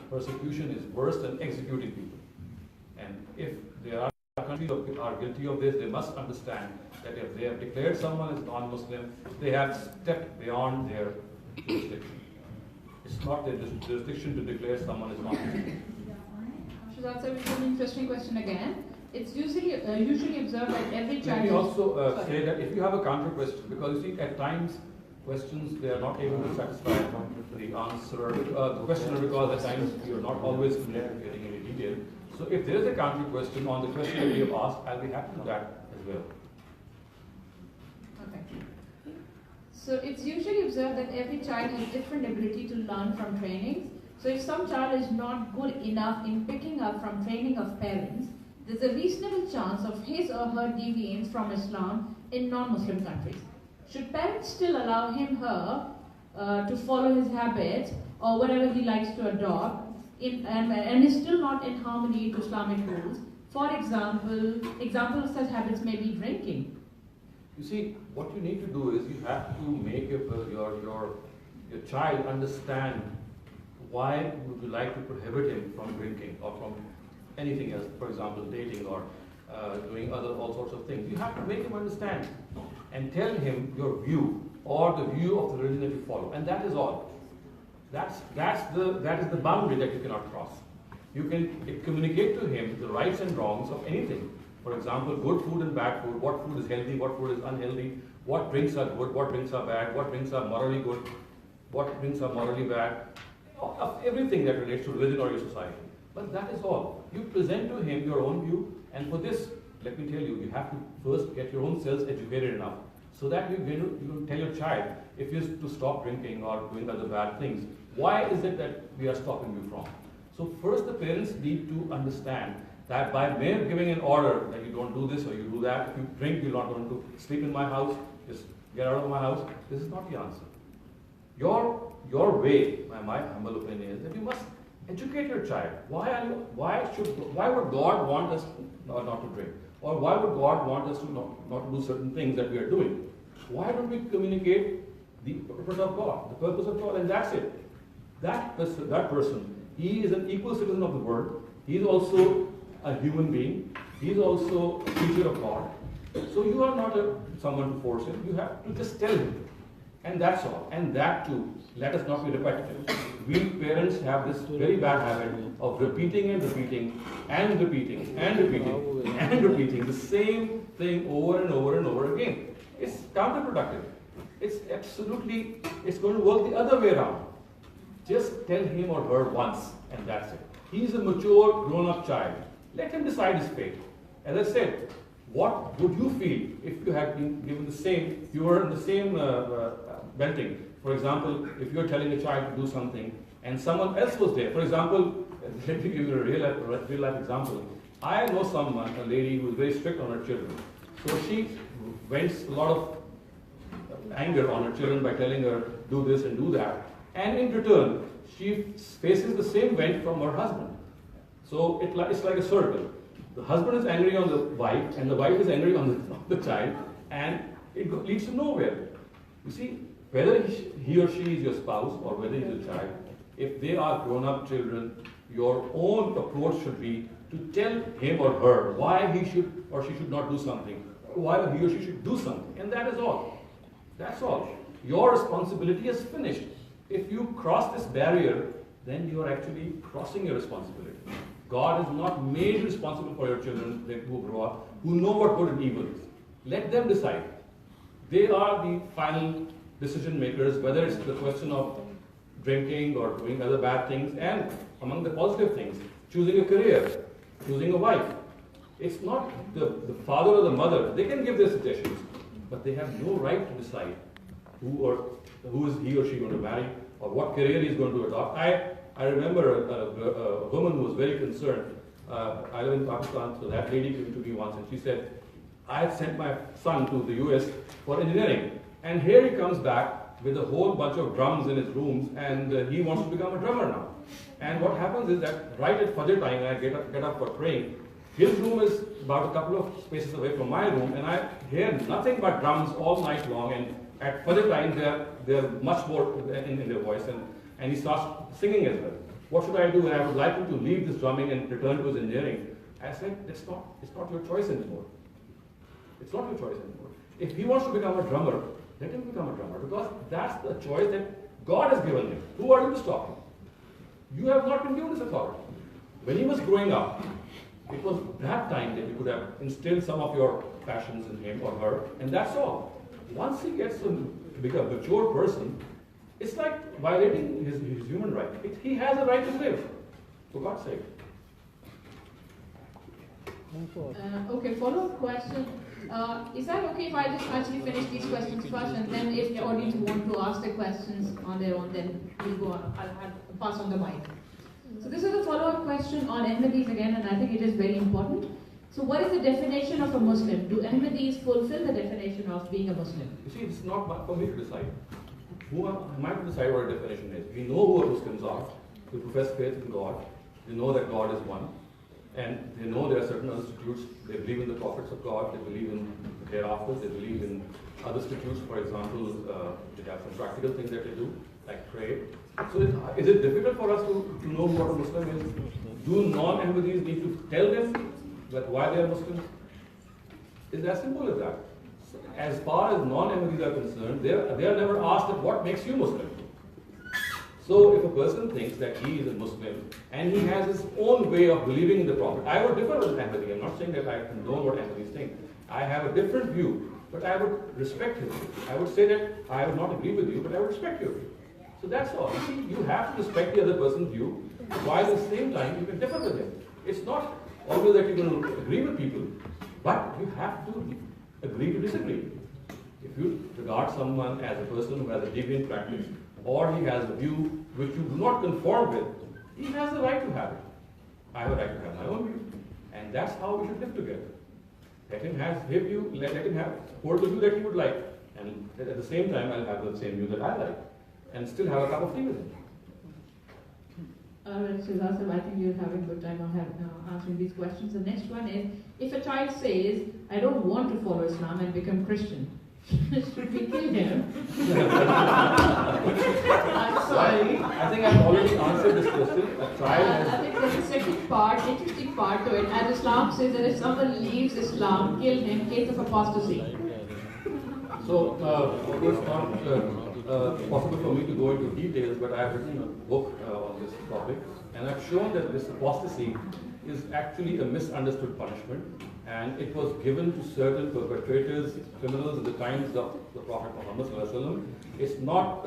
[SPEAKER 3] Persecution is worse than executing people. And if there are countries that are guilty of this, they must understand that if they have declared someone as non-Muslim, they have stepped beyond their jurisdiction. It's not their jurisdiction to declare someone as non-Muslim.
[SPEAKER 2] Shehzad sir, it's an interesting question again. It's usually observed that every child.
[SPEAKER 3] Let me also say that if you have a counter question, because you see at times questions they are not able to satisfy the answer, the questioner, because at times you are not always communicating any detail. So if there is a counter question on the question that you have asked, I'll be happy to that as well.
[SPEAKER 2] Okay. So it's usually observed that every child has different ability to learn from trainings. So if some child is not good enough in picking up from training of parents, there's a reasonable chance of his or her deviance from Islam in non-Muslim countries. Should parents still allow her to follow his habits or whatever he likes to adopt, and is still not in harmony with Islamic rules? For example of such habits may be drinking.
[SPEAKER 3] You see, what you need to do is you have to make your child understand why would you like to prohibit him from drinking or from anything else, for example, dating or doing all sorts of things. You have to make him understand and tell him your view or the view of the religion that you follow, and that is all. That is the boundary that you cannot cross. You can communicate to him the rights and wrongs of anything. For example, good food and bad food, what food is healthy, what food is unhealthy, what drinks are good, what drinks are bad, what drinks are morally good, what drinks are morally bad, of everything that relates to religion or your society. But that is all. You present to him your own view, and for this, let me tell you, you have to first get your own selves educated enough so that you tell your child if he is to stop drinking or doing other bad things, why is it that we are stopping you from? So first the parents need to understand that by mere giving an order that you don't do this or you do that, if you drink, you're not going to sleep in my house, just get out of my house, this is not the answer. Your way, my humble opinion is that you must educate your child. Why would God want us not to drink? Or why would God want us to not do certain things that we are doing? Why don't we communicate the purpose of God, the purpose of God, and that's it. That person, he is an equal citizen of the world. He is also a human being. He is also a creature of God. So you are not someone to force him. You have to just tell him. And that's all. And that too, let us not be repetitive. We parents have this very bad habit of repeating and repeating and repeating and repeating and repeating the same thing over and over and over again. It's counterproductive. It's going to work the other way around. Just tell him or her once, and that's it. He's a mature, grown-up child. Let him decide his fate. As I said, what would you feel if you had been given the same, you were in the same belting? For example, if you're telling a child to do something and someone else was there. For example, let me give you a real life example. I know someone, a lady who is very strict on her children. So she vents a lot of anger on her children by telling her, do this and do that. And in return, she faces the same vent from her husband. So it's like a circle. The husband is angry on the wife, and the wife is angry on the child, and it leads to nowhere. You see, whether he or she is your spouse or whether he's a child, if they are grown-up children, your own approach should be to tell him or her why he should or she should not do something, why he or she should do something, and that is all. That's all. Your responsibility is finished. If you cross this barrier, then you are actually crossing your responsibility. God is not made responsible for your children who grow up, who know what good and evil is. Let them decide. They are the final decision makers, whether it's the question of drinking or doing other bad things, and among the positive things, choosing a career, choosing a wife. It's not the father or the mother. They can give their suggestions, but they have no right to decide who is he or she going to marry or what career he's going to adopt. I remember a woman who was very concerned. I live in Pakistan, so that lady came to me once and she said, I had sent my son to the US for engineering, and here he comes back with a whole bunch of drums in his rooms, and he wants to become a drummer now. And what happens is that right at Fajr time, when I get up for praying, his room is about a couple of spaces away from my room, and I hear nothing but drums all night long, and at Fajr time, they're much more in their voice, and he starts singing as well. What should I do? And I would like him to leave this drumming and return to his engineering. I said, it's not your choice anymore. It's not your choice anymore. If he wants to become a drummer, let him become a drummer, because that's the choice that God has given him. Who are you to stop him? You have not been given this authority. When he was growing up, it was that time that you could have instilled some of your passions in him or her, and that's all. Once he gets to become a mature person, it's like violating his human right. He has a right to live, for God's sake.
[SPEAKER 2] Okay, follow-up question. Is that okay if I just actually finish these questions first, and then if the audience want to ask the questions on their own, then we'll go on. I'll pass on the mic. So this is a follow-up question on Ahmadis again, and I think it is very important. So what is the definition of a Muslim? Do Ahmadis fulfill the definition of being a Muslim?
[SPEAKER 3] You see, it's not for me to decide. Who am I to decide what a definition is? We know who Muslims are. They profess faith in God. They know that God is one. And they know there are certain other institutes. They believe in the prophets of God. They believe in the hereafter. They believe in other institutes. For example, they have some practical things that they do, like pray. So is it difficult for us to know what a Muslim is? Do non-Ahmadis need to tell them that why they are Muslims? It's as simple as that. As far as non-Ahmadis are concerned, they are never asked that what makes you Muslim. So if a person thinks that he is a Muslim and he has his own way of believing in the Prophet, I would differ with Ahmadi. I'm not saying that I condone what Ahmadis think. I have a different view, but I would respect his view. I would say that I would not agree with you, but I would respect your view. So that's all. You see, you have to respect the other person's view, while at the same time you can differ with him. It's not always that you're going to agree with people, but you have to agree to disagree. If you regard someone as a person who has a deviant practice, or he has a view which you do not conform with, he has the right to have it. I have a right to have my own view. that's how we should live together. Let him have his view, let him have hold the view that he would like. And at the same time, I'll have the same view that I like. And still have a cup of tea with him.
[SPEAKER 2] All right, Shehzad, I think you're having a good time answering these questions. The next one is, if a child says, I don't want to follow Islam and become Christian, should we kill him? I'm sorry.
[SPEAKER 3] I think I've already answered this question. A child
[SPEAKER 2] I think there's a second part, interesting part to it. As Islam says that if someone leaves Islam, kill him in case of apostasy.
[SPEAKER 3] So, of course, not possible for me to go into details, but I have written a book on this topic, and I've shown that this apostasy is actually a misunderstood punishment, and it was given to certain perpetrators, criminals at the times of the Prophet Muhammad ﷺ. It's not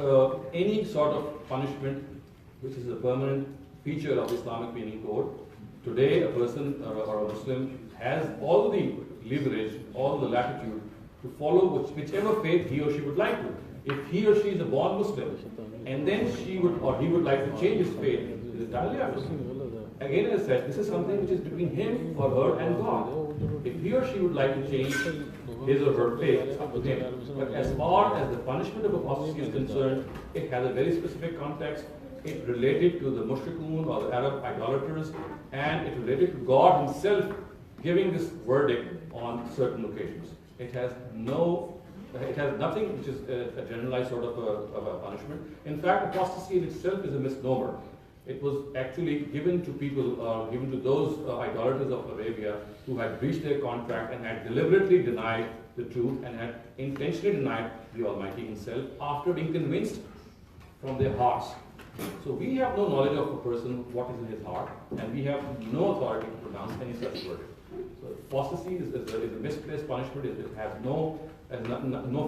[SPEAKER 3] any sort of punishment which is a permanent feature of the Islamic penal code. Today, a person or a Muslim has all the leverage, all the latitude to follow whichever faith he or she would like to. If he or she is a born Muslim, and then she would or he would like to change his faith, it is entirely up to him. Again, as I said, this is something which is between him or her and God. If he or she would like to change his or her faith, it's up to him. But as far as the punishment of apostasy is concerned, it has a very specific context. It related to the mushrikun or the Arab idolaters, and it related to God Himself giving this verdict on certain occasions. It has nothing which is a generalized sort of a punishment. In fact, apostasy in itself is a misnomer. It was actually given to people, given to those idolaters of Arabia who had breached their contract and had deliberately denied the truth and had intentionally denied the Almighty Himself after being convinced from their hearts. So we have no knowledge of a person, what is in his heart, and we have no authority to pronounce any such verdict. So apostasy is a misplaced punishment. It has no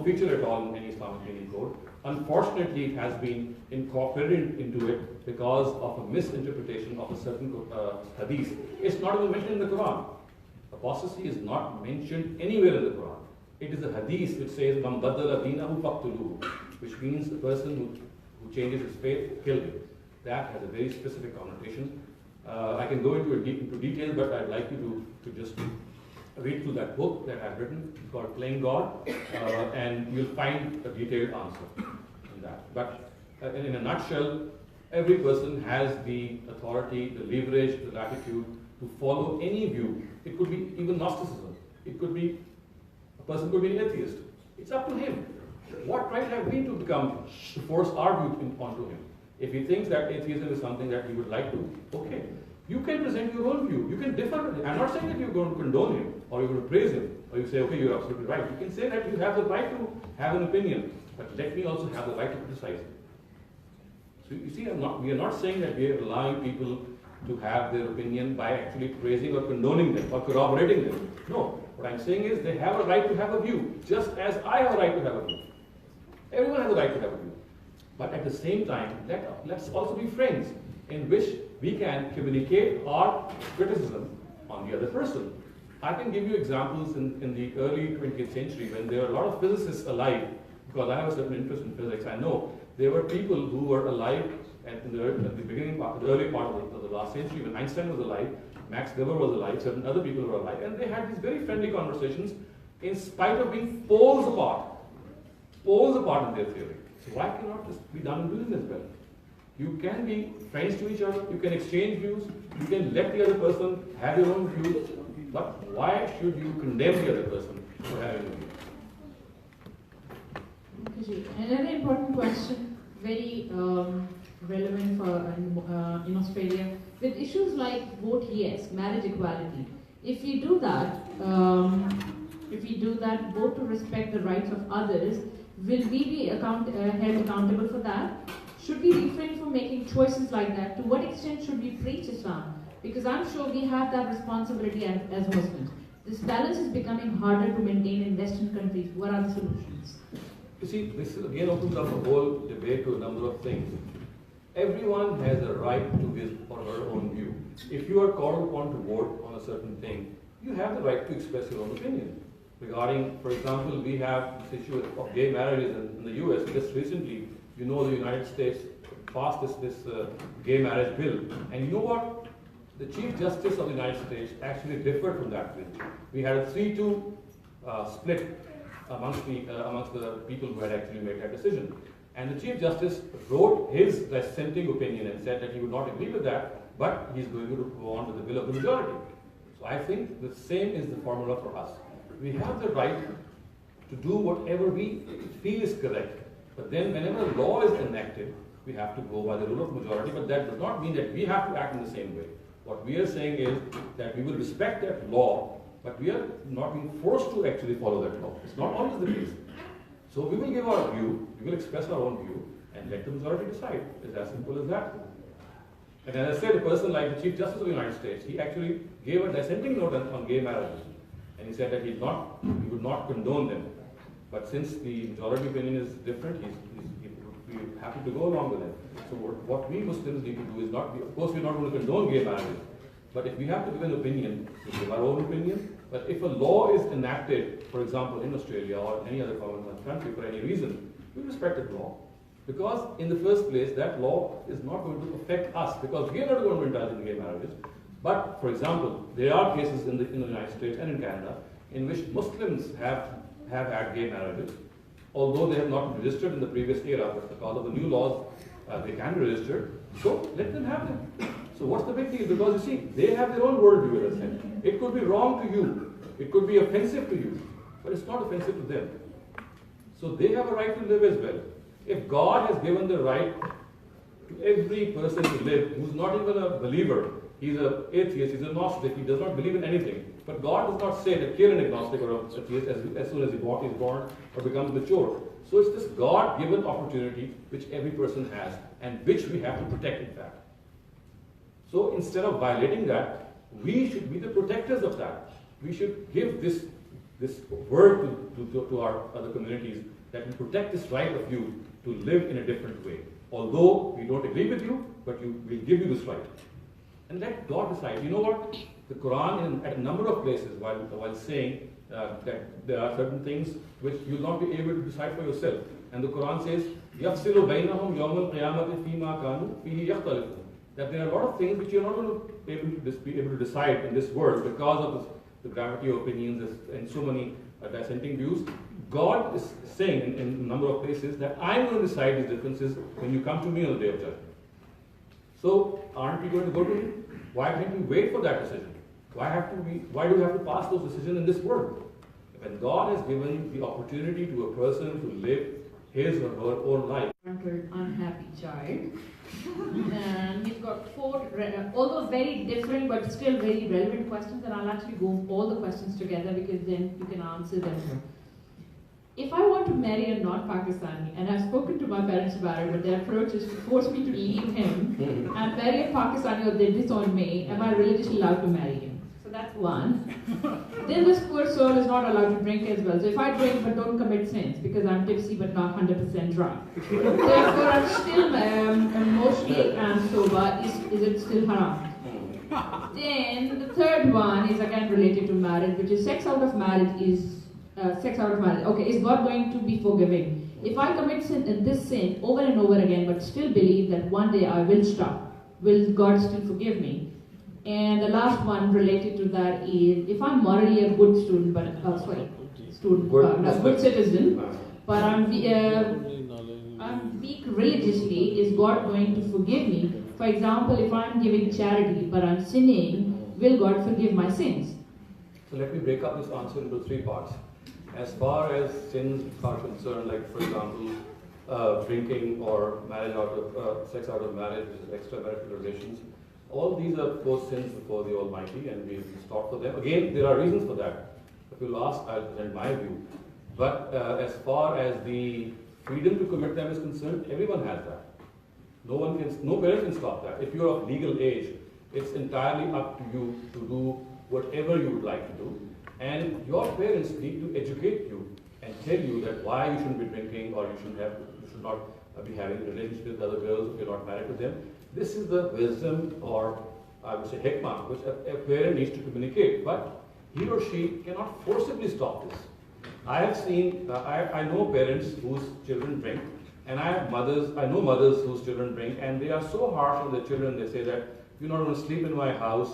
[SPEAKER 3] feature at all in any Islamic penal code. Unfortunately, it has been incorporated into it because of a misinterpretation of a certain hadith. It's not even mentioned in the Quran. Apostasy is not mentioned anywhere in the Quran. It is a hadith which says, "Man baddala deenahu faqtuluhu," which means the person who changes his faith, kill him. That has a very specific connotation. I can go into detail, but I'd like you to just read through that book that I've written. It's called Playing God, and you'll find a detailed answer in that. But in a nutshell, every person has the authority, the leverage, the latitude to follow any view. It could be even Gnosticism. It could be, a person could be an atheist. It's up to him. What right have we to force our view onto him? If he thinks that atheism is something that he would like to, okay. You can present your own view. You can differ. I'm not saying that you're going to condone him or you're going to praise him or you say, okay, you're absolutely right. You can say that you have the right to have an opinion, but let me also have the right to criticize it. So you see, we are not saying that we are allowing people to have their opinion by actually praising or condoning them or corroborating them. No. What I'm saying is they have a right to have a view, just as I have a right to have a view. Everyone has a right to have a view. But at the same time, let's also be friends in which we can communicate our criticism on the other person. I can give you examples in the early 20th century when there were a lot of physicists alive, because I have a certain interest in physics. I know there were people who were alive at the early part of the last century when Einstein was alive, Max Weber was alive, certain other people were alive, and they had these very friendly conversations in spite of being poles apart in their theory. So why cannot this be done in business as well? You can be friends to each other, you can exchange views, you can let the other person have your own views, but why should you condemn the other person for having a view?
[SPEAKER 2] Another important question, very relevant for in Australia, with issues like vote yes, marriage equality. If we do that, vote to respect the rights of others, will we be held accountable for that? Should we refrain from making choices like that? To what extent should we preach Islam? Because I'm sure we have that responsibility as Muslims. This balance is becoming harder to maintain in Western countries. What are the solutions?
[SPEAKER 3] You see, this again opens up a whole debate to a number of things. Everyone has a right to his or her own view. If you are called upon to vote on a certain thing, you have the right to express your own opinion. Regarding, for example, we have this issue of gay marriages in the US. Just recently, the United States passed this gay marriage bill. And you know what? the Chief Justice of the United States actually differed from that view. We had a 3-2 split amongst the people who had actually made that decision. And the Chief Justice wrote his dissenting opinion and said that he would not agree with that, but he's going to go on with the will of the majority. So I think the same is the formula for us. We have the right to do whatever we feel is correct. But then whenever a law is enacted, we have to go by the rule of majority, but that does not mean that we have to act in the same way. What we are saying is that we will respect that law, but we are not being forced to actually follow that law. It's not always the case. So we will give our view, we will express our own view, and let the majority decide. It's as simple as that. And as I said, a person like the Chief Justice of the United States, he actually gave a dissenting note on gay marriages. And he said that he would not condone them. But since the majority opinion is different, he would be happy to go along with it. So what we Muslims need to do is of course we're not going to condone gay marriages. But if we have to give an opinion, we give our own opinion. But if a law is enacted, for example, in Australia or any other Commonwealth country for any reason, we respect that law. Because in the first place, that law is not going to affect us because we are not going to indulge in gay marriages. But, for example, there are cases in the United States and in Canada in which Muslims have had gay marriages, although they have not been registered in the previous era, but because of the new laws, they can be registered. So let them have them. So what's the big deal? Because you see, they have their own worldview, as I said. It could be wrong to you. It could be offensive to you. But it's not offensive to them. So they have a right to live as well. If God has given the right to every person to live who's not even a believer, he's an atheist, he's a Gnostic, he does not believe in anything. But God does not say that kill an agnostic or an atheist as soon as he's born or becomes mature. So it's this God-given opportunity which every person has and which we have to protect, in fact. So instead of violating that, we should be the protectors of that. We should give this word to our other communities that we protect this right of you to live in a different way. Although we don't agree with you, but we'll give you this right. And let God decide. You know what? The Quran, at a number of places, while saying that there are certain things which you'll not be able to decide for yourself. And the Quran says, يَفْصِلُ بَيْنَهُمْ يَوْمَ الْقِيَامَةِ فِي مَا كَانُوا فِيهِ يَخْتَلِفُونَ. That there are a lot of things which you're not going to be able to decide in this world because of the gravity of opinions and so many dissenting views. God is saying in a number of places that I'm going to decide these differences when you come to me on the day of judgment. So aren't we going to go to him? Why can't we wait for that decision? Why do we have to pass those decisions in this world? When God has given the opportunity to a person to live his or her own life.
[SPEAKER 2] Unhappy child. And he's got 4, although very different but still very relevant questions, and I'll actually go all the questions together because then you can answer them. If I want to marry a non-Pakistani, and I've spoken to my parents about it, but their approach is to force me to leave him and marry a Pakistani or they disown me, am I religiously allowed to marry him? So that's one. Then this poor soul is not allowed to drink as well. So if I drink but don't commit sins, because I'm tipsy but not 100% drunk, therefore I'm still emotionally and sober, is it still haram? Then the third one is again related to marriage, which is sex out of marriage is Okay, is God going to be forgiving? If I commit this sin over and over again, but still believe that one day I will stop, will God still forgive me? And the last one related to that is, if I'm morally a good student, good citizen, but I'm weak religiously, is God going to forgive me? For example, if I'm giving charity, but I'm sinning, will God forgive my sins?
[SPEAKER 3] So let me break up this answer into 3 parts. As far as sins are concerned, like for example, drinking or marriage sex out of marriage, which is extramarital relations, all these are both sins before the Almighty, and we stop for them. Again, there are reasons for that. If you'll ask, I'll present my view. But as far as the freedom to commit them is concerned, everyone has that. No parent can stop that. If you're of legal age, it's entirely up to you to do whatever you would like to do. And your parents need to educate you and tell you that why you shouldn't be drinking or you should not be having a relationship with other girls if you're not married to them. This is the wisdom, or I would say hikmah, which a parent needs to communicate. But he or she cannot forcibly stop this. I have seen, I know parents whose children drink, and I know mothers whose children drink, and they are so harsh on their children. They say that you're not going to sleep in my house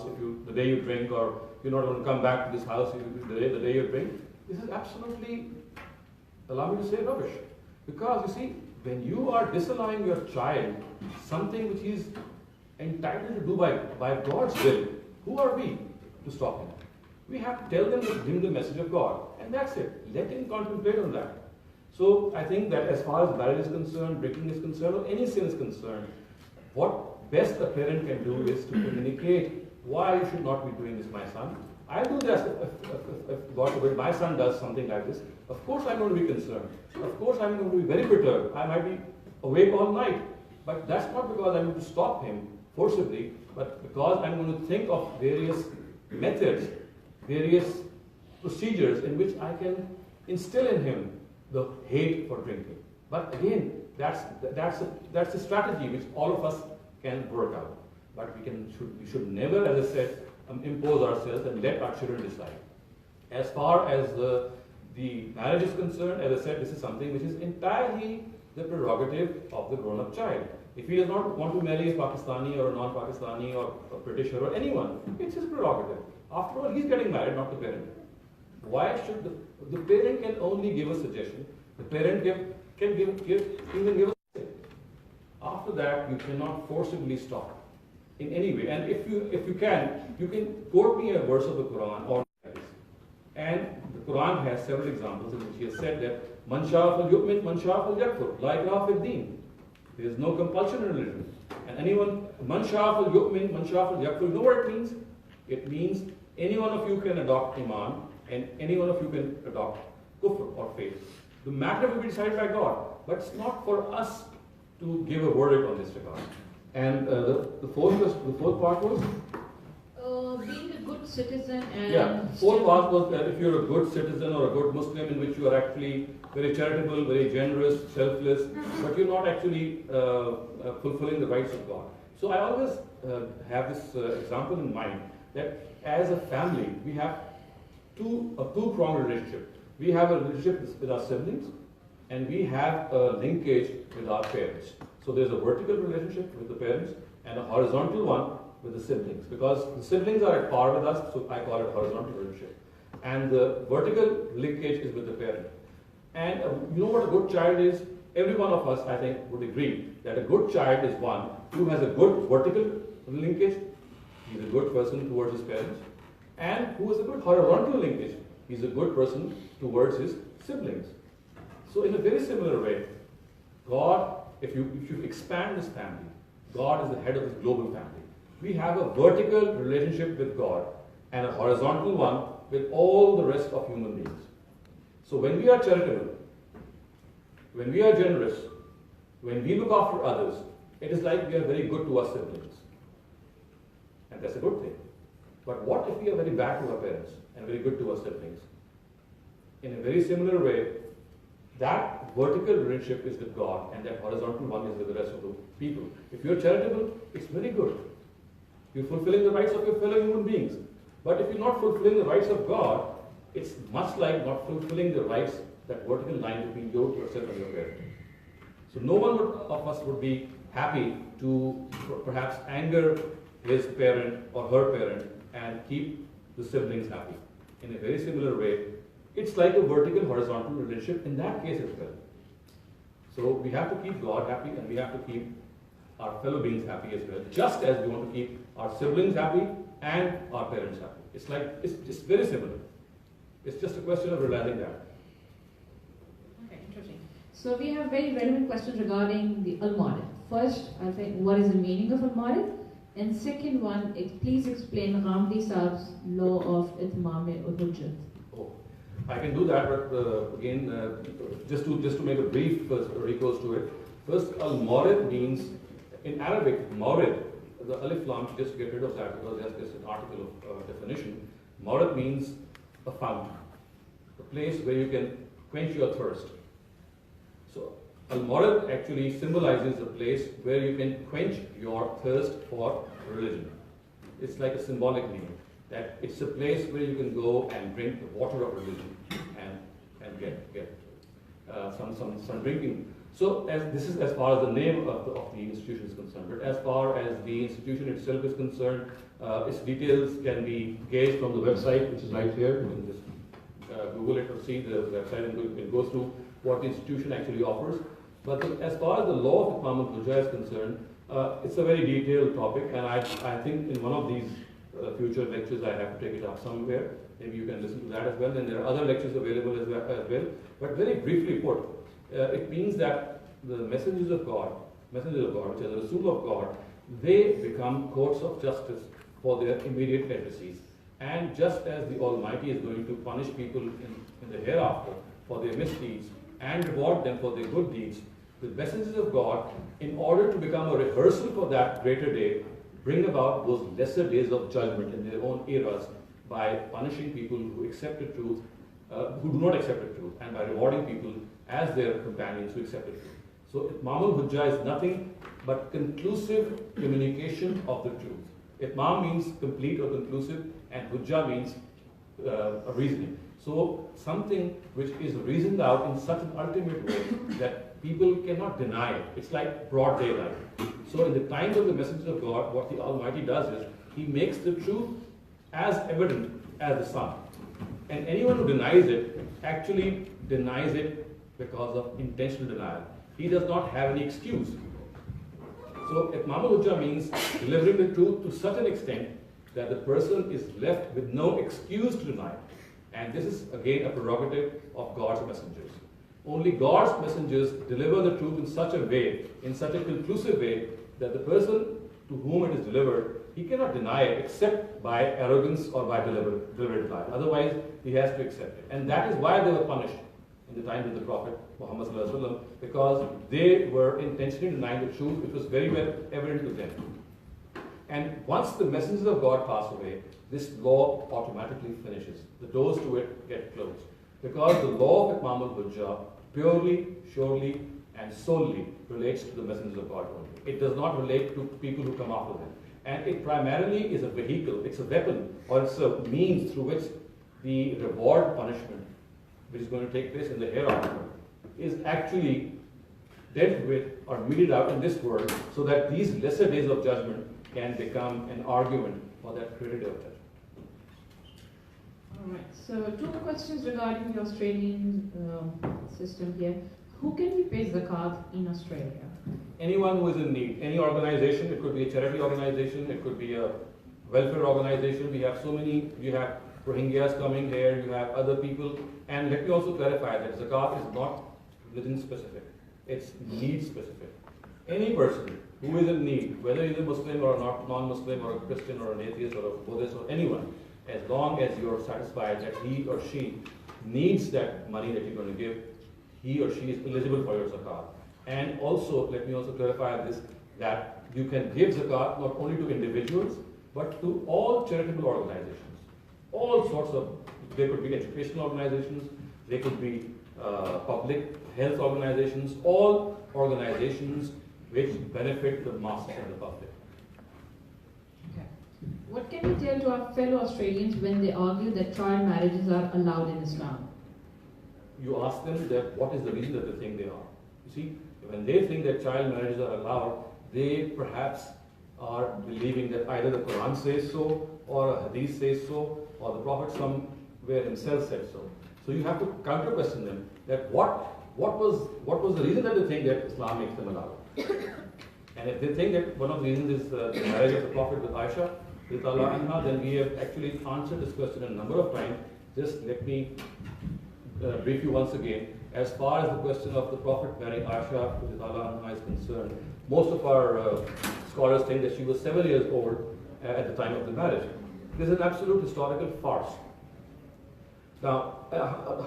[SPEAKER 3] the day you drink, or you're not going to come back to this house the day you drink. This is absolutely, allow me to say, rubbish. Because you see, when you are disallowing your child something which he is entitled to do by God's will, who are we to stop him? We have to tell them to bring the message of God, and that's it. Let him contemplate on that. So I think that as far as marriage is concerned, drinking is concerned, or any sin is concerned, what best a parent can do is to communicate why you should not be doing this, my son. I'll do this if God forbid my son does something like this. Of course I'm going to be concerned. Of course I'm going to be very perturbed. I might be awake all night. But that's not because I'm going to stop him forcibly, but because I'm going to think of various methods, various procedures in which I can instill in him the hate for drinking. But again, that's a strategy which all of us can work out. But we should never, as I said, impose ourselves and let our children decide. As far as the marriage is concerned, as I said, this is something which is entirely the prerogative of the grown-up child. If he does not want to marry a Pakistani or a non-Pakistani or a British or anyone, it's his prerogative. After all, he's getting married, not the parent. Why should the parent can only give a suggestion? The parent can even give a suggestion. After that, you cannot forcibly stop in any way. And if you can quote me a verse of the Quran or hadith. And the Quran has several examples in which he has said that man sha'a fal yu'min, man sha'a fal yakfur, la ikraha fid din. There is no compulsion in religion. And anyone, man sha'a fal yu'min, man sha'a fal yakfur, you know what it means? It means any one of you can adopt Iman, and any one of you can adopt kufr or faith. The matter will be decided by God, but it's not for us to give a verdict on this regard. And the fourth part was?
[SPEAKER 2] Being a good citizen and...
[SPEAKER 3] Yeah, fourth part was that if you're a good citizen or a good Muslim in which you are actually very charitable, very generous, selfless, but you're not actually fulfilling the rights of God. So I always have this example in mind that as a family, we have a two-pronged relationship. We have a relationship with our siblings, and we have a linkage with our parents. So there's a vertical relationship with the parents and a horizontal one with the siblings. Because the siblings are at par with us, so I call it horizontal relationship. And the vertical linkage is with the parent. And you know what a good child is? Every one of us, I think, would agree that a good child is one who has a good vertical linkage. He's a good person towards his parents. And who has a good horizontal linkage. He's a good person towards his siblings. So in a very similar way, God, if you expand this family, God is the head of this global family. We have a vertical relationship with God and a horizontal one with all the rest of human beings. So when we are charitable, when we are generous, when we look after others, it is like we are very good to our siblings. And that's a good thing. But what if we are very bad to our parents and very good to our siblings? In a very similar way, that vertical relationship is with God and that horizontal one is with the rest of the people. If you're charitable, it's very good. You're fulfilling the rights of your fellow human beings. But if you're not fulfilling the rights of God, it's much like not fulfilling the rights, that vertical line between yourself and your parent. So no one of us would be happy to perhaps anger his parent or her parent and keep the siblings happy. In a very similar way, it's like a vertical horizontal relationship in that case as well. So we have to keep God happy and we have to keep our fellow beings happy as well, just as we want to keep our siblings happy and our parents happy. It's just very similar. It's just a question of realizing that.
[SPEAKER 2] Okay, interesting. So we have very relevant questions regarding the Al-Mawrid. First, I'll say what is the meaning of Al-Mawrid? And second one, please explain Ghamidi Saab's law of Itmam-e-Hujjat.
[SPEAKER 3] Oh, I can do that, but again, just to make a brief recourse to it. First, Al-Mawrid means, in Arabic, Mawrid, the alif lam, just get rid of that because that's an article of definition. Mawrid means a fountain, a place where you can quench your thirst. So Al-Mawrid actually symbolizes a place where you can quench your thirst for religion. It's like a symbolic meaning, that it's a place where you can go and drink the water of religion and get. some drinking. So this is as far as the name of the institution is concerned. But as far as the institution itself is concerned, its details can be gauged from the website, which is right here. You can just Google it or see the website, and it goes through what the institution actually offers. But as far as the law of Imam al-Hujjah is concerned, it's a very detailed topic, and I think in one of these future lectures I have to take it up somewhere. Maybe you can listen to that as well. And there are other lectures available as well. But very briefly put, it means that the messengers of God, which are the Rasul of God, they become courts of justice for their immediate addressees. And just as the Almighty is going to punish people in the hereafter for their misdeeds and reward them for their good deeds, the messengers of God, in order to become a rehearsal for that greater day, bring about those lesser days of judgment in their own eras by punishing people who accept the truth, who do not accept the truth, and by rewarding people as their companions who accept the truth. So Imam al-Hujjah is nothing but conclusive communication of the truth. Itmam means complete or conclusive, and Hujjah means a reasoning. So something which is reasoned out in such an ultimate way that people cannot deny it. It's like broad daylight. So in the times of the messengers of God, what the Almighty does is He makes the truth as evident as the sun. And anyone who denies it actually denies it because of intentional denial. He does not have any excuse. So Imam al-Hujjah means delivering the truth to such an extent that the person is left with no excuse to deny it. And this is again a prerogative of God's messengers. Only God's messengers deliver the truth in such a way, in such a conclusive way, that the person to whom it is delivered, he cannot deny it except by arrogance or by deliberate lie. Otherwise, he has to accept it. And that is why they were punished in the times of the Prophet Muhammad sallallahu alaihi wasallam, because they were intentionally denying the truth, which was very well evident to them. And once the messengers of God pass away, this law automatically finishes. The doors to it get closed. Because the law of Imam al-Hujjah purely, surely, and solely relates to the messengers of God only. It does not relate to people who come after them. And it primarily is a vehicle, it's a weapon, or it's a means through which the reward punishment, which is going to take place in the hereafter, is actually dealt with or meted out in this world, so that these lesser days of judgment can become an argument for that greater day of judgment.
[SPEAKER 2] All right, so two more questions regarding the Australian system here. Who can be paid zakat in Australia?
[SPEAKER 3] Anyone who is in need, any organization, it could be a charity organization, it could be a welfare organization. We have so many, you have Rohingyas coming here, you have other people. And let me also clarify that zakat is not religion specific, it's need specific. Any person who is in need, whether he's a Muslim or not non-Muslim or a Christian or an atheist or a Buddhist or anyone, as long as you're satisfied that he or she needs that money that you're going to give, he or she is eligible for your zakat. And also, let me also clarify this, that you can give zakat not only to individuals, but to all charitable organizations. All sorts of, they could be educational organizations, they could be public health organizations, all organizations which benefit the masses and the public.
[SPEAKER 2] Okay. What can you tell to our fellow Australians when they argue that child marriages are allowed in Islam?
[SPEAKER 3] You ask them that what is the reason that they think they are. You see, when they think that child marriages are allowed, they perhaps are believing that either the Quran says so, or a hadith says so, or the Prophet somewhere himself said so. So you have to counter question them that what was the reason that they think that Islam makes them allowed. And if they think that one of the reasons is the marriage of the Prophet with Aisha, then we have actually answered this question a number of times. Just let me brief you once again. As far as the question of the Prophet marrying Aisha is concerned, most of our scholars think that she was 7 years old at the time of the marriage. This is an absolute historical farce. Now,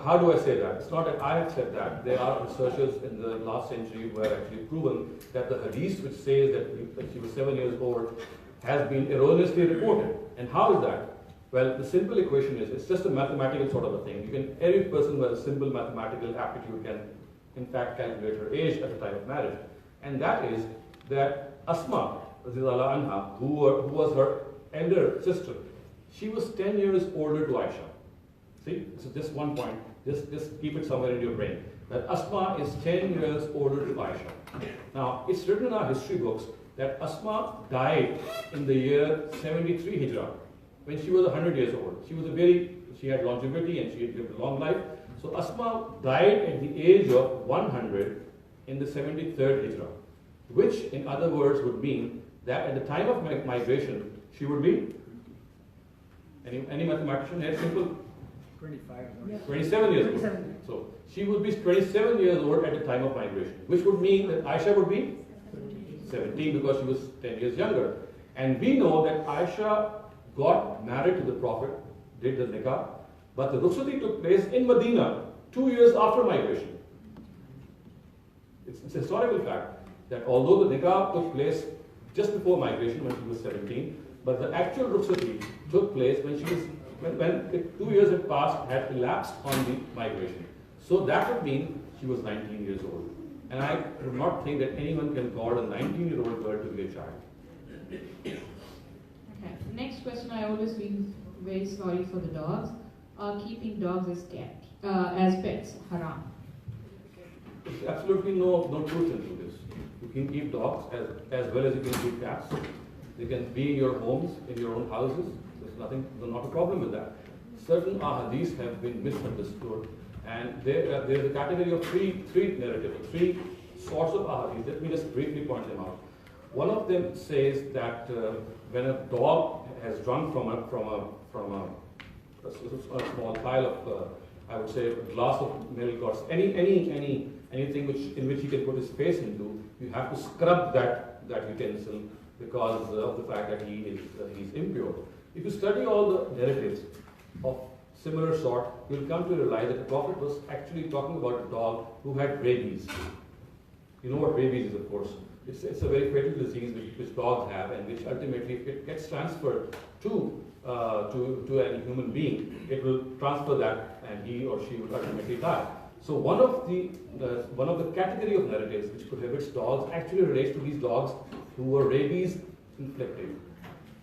[SPEAKER 3] how do I say that? It's not that I have said that. There are researchers in the last century who have actually proven that the hadith which says that she was 7 years old has been erroneously reported. And how is that? Well, the simple equation is, it's just a mathematical sort of a thing. Every person with a simple mathematical aptitude can, in fact, calculate her age at the time of marriage. And that is that Asma, who was her elder sister, she was 10 years older to Aisha. See, this is just one point. Just keep it somewhere in your brain. that Asma is 10 years older to Aisha. Now, it's written in our history books that Asma died in the year 73 Hijrah, when she was 100 years old. She had longevity and she had lived a long life. So Asma died at the age of 100 in the 73rd Hijrah, which in other words would mean that at the time of migration, she would be, any mathematician here, simple? 27 years old. So she would be 27 years old at the time of migration, which would mean that Aisha would be 17 because she was 10 years younger. And we know that Aisha got married to the Prophet, did the nikah, but the rukhsati took place in Medina 2 years after migration. It's a historical fact that although the nikah took place just before migration when she was 17, but the actual rukhsati took place when 2 years had passed, had elapsed on the migration. So that would mean she was 19 years old. And I do not think that anyone can call a 19-year-old girl to be a child.
[SPEAKER 2] Okay. Next question, I always feel very sorry for the dogs. Are keeping dogs as pets haram?
[SPEAKER 3] There's absolutely no truth into this. You can keep dogs as well as you can keep cats. They can be in your homes, in your own houses. There's not a problem with that. Certain ahadiths have been misunderstood, and there's a category of three narratives, three sorts of ahadiths. Let me just briefly point them out. One of them says that when a dog has drunk from a small pile of, I would say, a glass of milk or anything in which he can put his face into, you have to scrub that utensil because of the fact that he's impure. If you study all the narratives of similar sort, you'll come to realize that the Prophet was actually talking about a dog who had rabies. You know what rabies is, of course. It's a very fatal disease which dogs have, and which ultimately, if it gets transferred to any human being, it will transfer that, and he or she will ultimately die. So one of the category of narratives which prohibits dogs actually relates to these dogs who were rabies inflicted.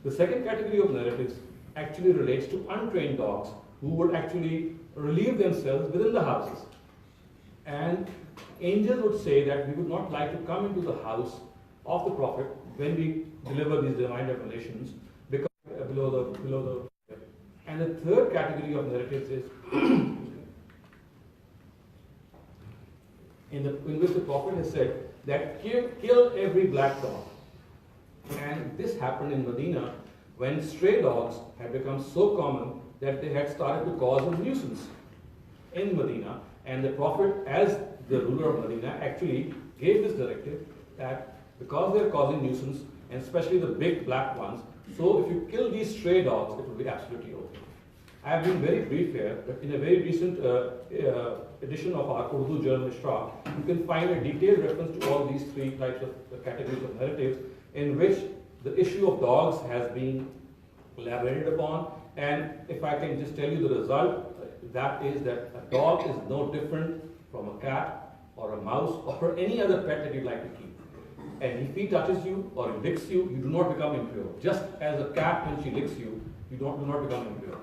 [SPEAKER 3] The second category of narratives actually relates to untrained dogs who would actually relieve themselves within the houses. And angels would say that we would not like to come into the house of the Prophet when we deliver these divine revelations because below the. And the third category of narratives is in which the Prophet has said that kill every black dog. And this happened in Medina when stray dogs had become so common that they had started to cause a nuisance in Medina. And the Prophet, as the ruler of Medina, actually gave this directive that because they are causing nuisance, and especially the big black ones, so if you kill these stray dogs, it will be absolutely okay. I have been very brief here, but in a very recent edition of our Urdu journal Ishraq, you can find a detailed reference to all these three types of categories of narratives in which the issue of dogs has been elaborated upon. And if I can just tell you the result, that is that a dog is no different from a cat or a mouse or any other pet that you'd like to keep. And if he touches you or he licks you, you do not become impure. Just as a cat, when she licks you, you do not become impure.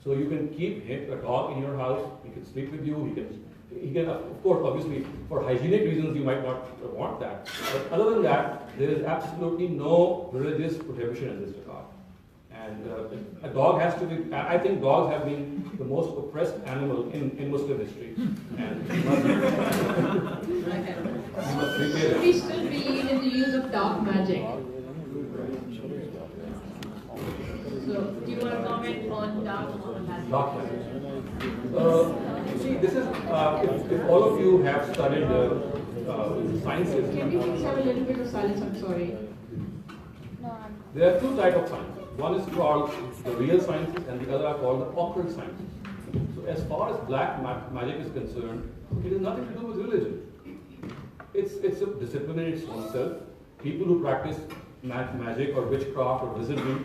[SPEAKER 3] So you can keep a dog in your house, he can sleep with you, he can, of course, obviously, for hygienic reasons, you might not want that. But other than that, there is absolutely no religious prohibition in this regard. And a dog has to be, I think dogs have been the most oppressed animal in Muslim history. And
[SPEAKER 2] we still believe in the use of dark magic. So, do you want to comment on dark magic?
[SPEAKER 3] Dark magic. See, this is, if all of you have studied sciences.
[SPEAKER 2] Can we please have a little bit of silence? I'm sorry.
[SPEAKER 3] There are two types of sciences. One is called the real sciences and the other are called the occult sciences. So as far as black magic is concerned, it has nothing to do with religion. It's a discipline in its own self. People who practice magic or witchcraft or wizardry,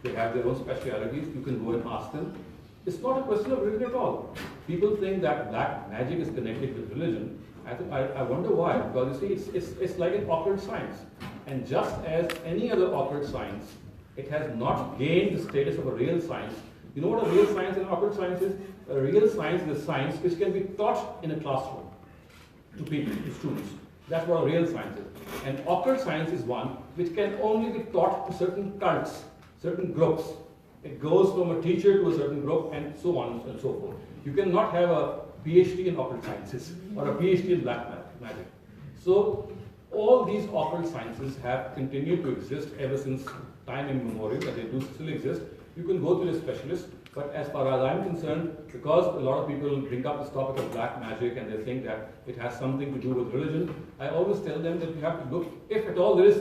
[SPEAKER 3] they have their own specialities. You can go and ask them. It's not a question of religion at all. People think that black magic is connected with religion. I wonder why, because you see, it's like an occult science. And just as any other occult science, it has not gained the status of a real science. You know what a real science and occult science is? A real science is a science which can be taught in a classroom. to people, to students. That's what a real science is. And occult science is one which can only be taught to certain cults, certain groups. It goes from a teacher to a certain group and so on and so forth. You cannot have a PhD in occult sciences or a PhD in black magic. So all these occult sciences have continued to exist ever since time immemorial, and they do still exist. You can go to a specialist, but as far as I'm concerned, because a lot of people bring up this topic of black magic and they think that it has something to do with religion, I always tell them that you have to look, if at all there is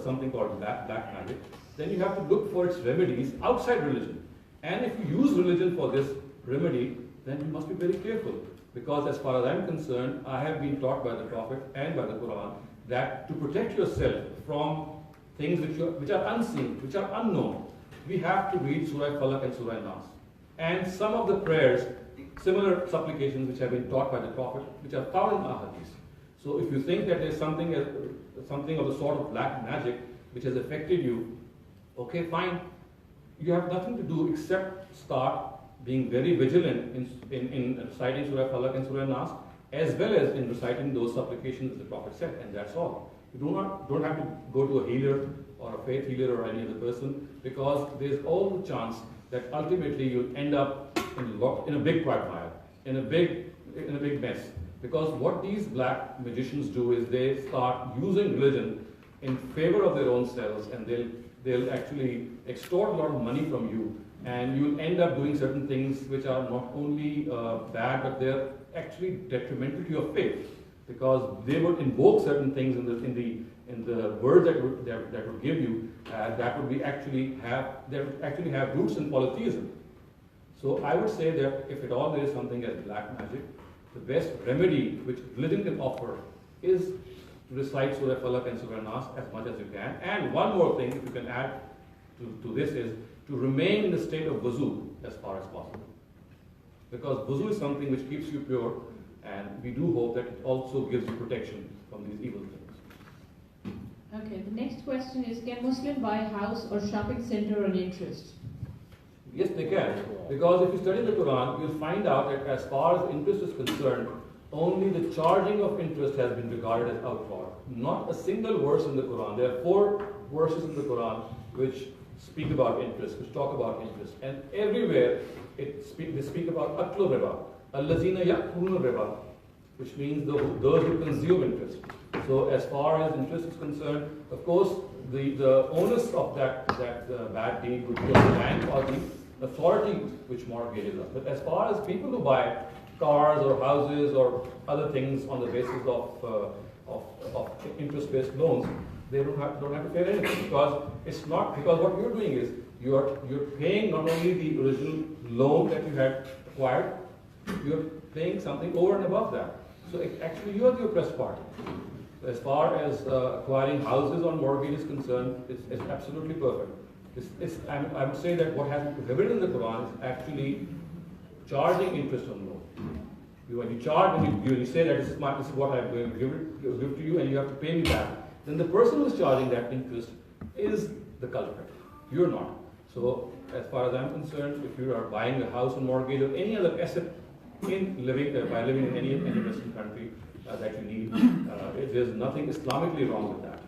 [SPEAKER 3] something called black magic, then you have to look for its remedies outside religion. And if you use religion for this remedy, then you must be very careful. Because as far as I'm concerned, I have been taught by the Prophet and by the Quran that to protect yourself from things which are unseen, which are unknown, we have to read Surah Falaq and Surah Nas. And some of the prayers, similar supplications which have been taught by the Prophet, which are found in Ahadith. So if you think that there's something of the sort of black magic which has affected you, okay, fine. You have nothing to do except start being very vigilant in reciting Surah Falaq and Surah Nas, as well as in reciting those supplications that the Prophet said, and that's all. You don't have to go to a healer or a faith healer or any other person, because there's all the chance that ultimately you'll end up in a big quagmire, in a big mess. Because what these black magicians do is they start using religion in favor of their own selves, and they'll actually extort a lot of money from you, and you'll end up doing certain things which are not only bad, but they're actually detrimental to your faith, because they would invoke certain things in the word that would give you that would actually have roots in polytheism. So I would say that if at all there is something as black magic, the best remedy which religion can offer is to recite Surah Falaq and Surah Nas as much as you can. And one more thing, if you can add to this, is to remain in the state of wuzu as far as possible. Because wuzu is something which keeps you pure, and we do hope that it also gives you protection from these evil things.
[SPEAKER 2] Okay, the next question is, can Muslim buy a house or shopping center on interest?
[SPEAKER 3] Yes, they can. Because if you study the Quran, you'll find out that as far as interest is concerned, only the charging of interest has been regarded as outlawed. Not a single verse in the Quran. There are 4 verses in the Quran which speak about interest, which talk about interest. And everywhere they speak about aklu riba, allazina yakulun riba, which means those who consume interest. So as far as interest is concerned, of course, the onus of that bad deed would be on the bank or the authority which mortgages us. But as far as people who buy cars or houses or other things on the basis of interest-based loans, they don't have to pay anything, because it's not, because what you're doing is you're paying not only the original loan that you had acquired, you're paying something over and above that. So actually you are the oppressed party. So as far as acquiring houses on mortgage is concerned, it's absolutely perfect. I would say that what has been prohibited in the Quran is actually charging interest on loan. When you charge, when you say that this is what I'm going to give to you, and you have to pay me back, then the person who is charging that interest is the culprit. You're not. So as far as I'm concerned, if you are buying a house on mortgage or any other asset by living in any Western country that you need, there's nothing Islamically wrong with that.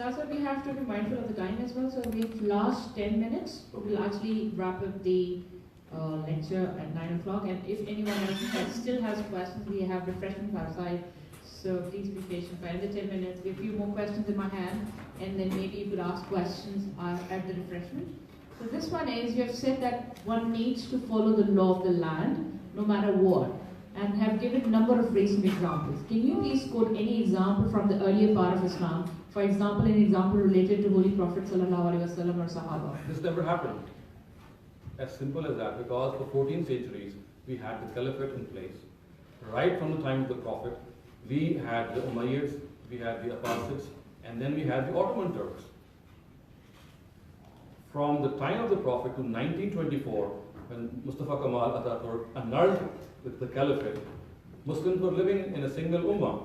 [SPEAKER 2] Also, we have to be mindful of the time as well. So we've lost 10 minutes. We'll actually wrap up the lecture at 9 o'clock. And if anyone else still has questions, we have refreshments outside. So please be patient for another 10 minutes. We have a few more questions in my hand, and then maybe you could ask questions at the refreshment. So this one is, you have said that one needs to follow the law of the land, no matter what, and have given a number of recent examples. Can you please quote any example from the earlier part of Islam? For example, an example related to Holy Prophet ﷺ or Sahaba.
[SPEAKER 3] This never happened. As simple as that, because for 14 centuries we had the caliphate in place. Right from the time of the Prophet, we had the Umayyads, we had the Abbasids, and then we had the Ottoman Turks. From the time of the Prophet to 1924, when Mustafa Kemal Ataturk annulled the caliphate, Muslims were living in a single ummah,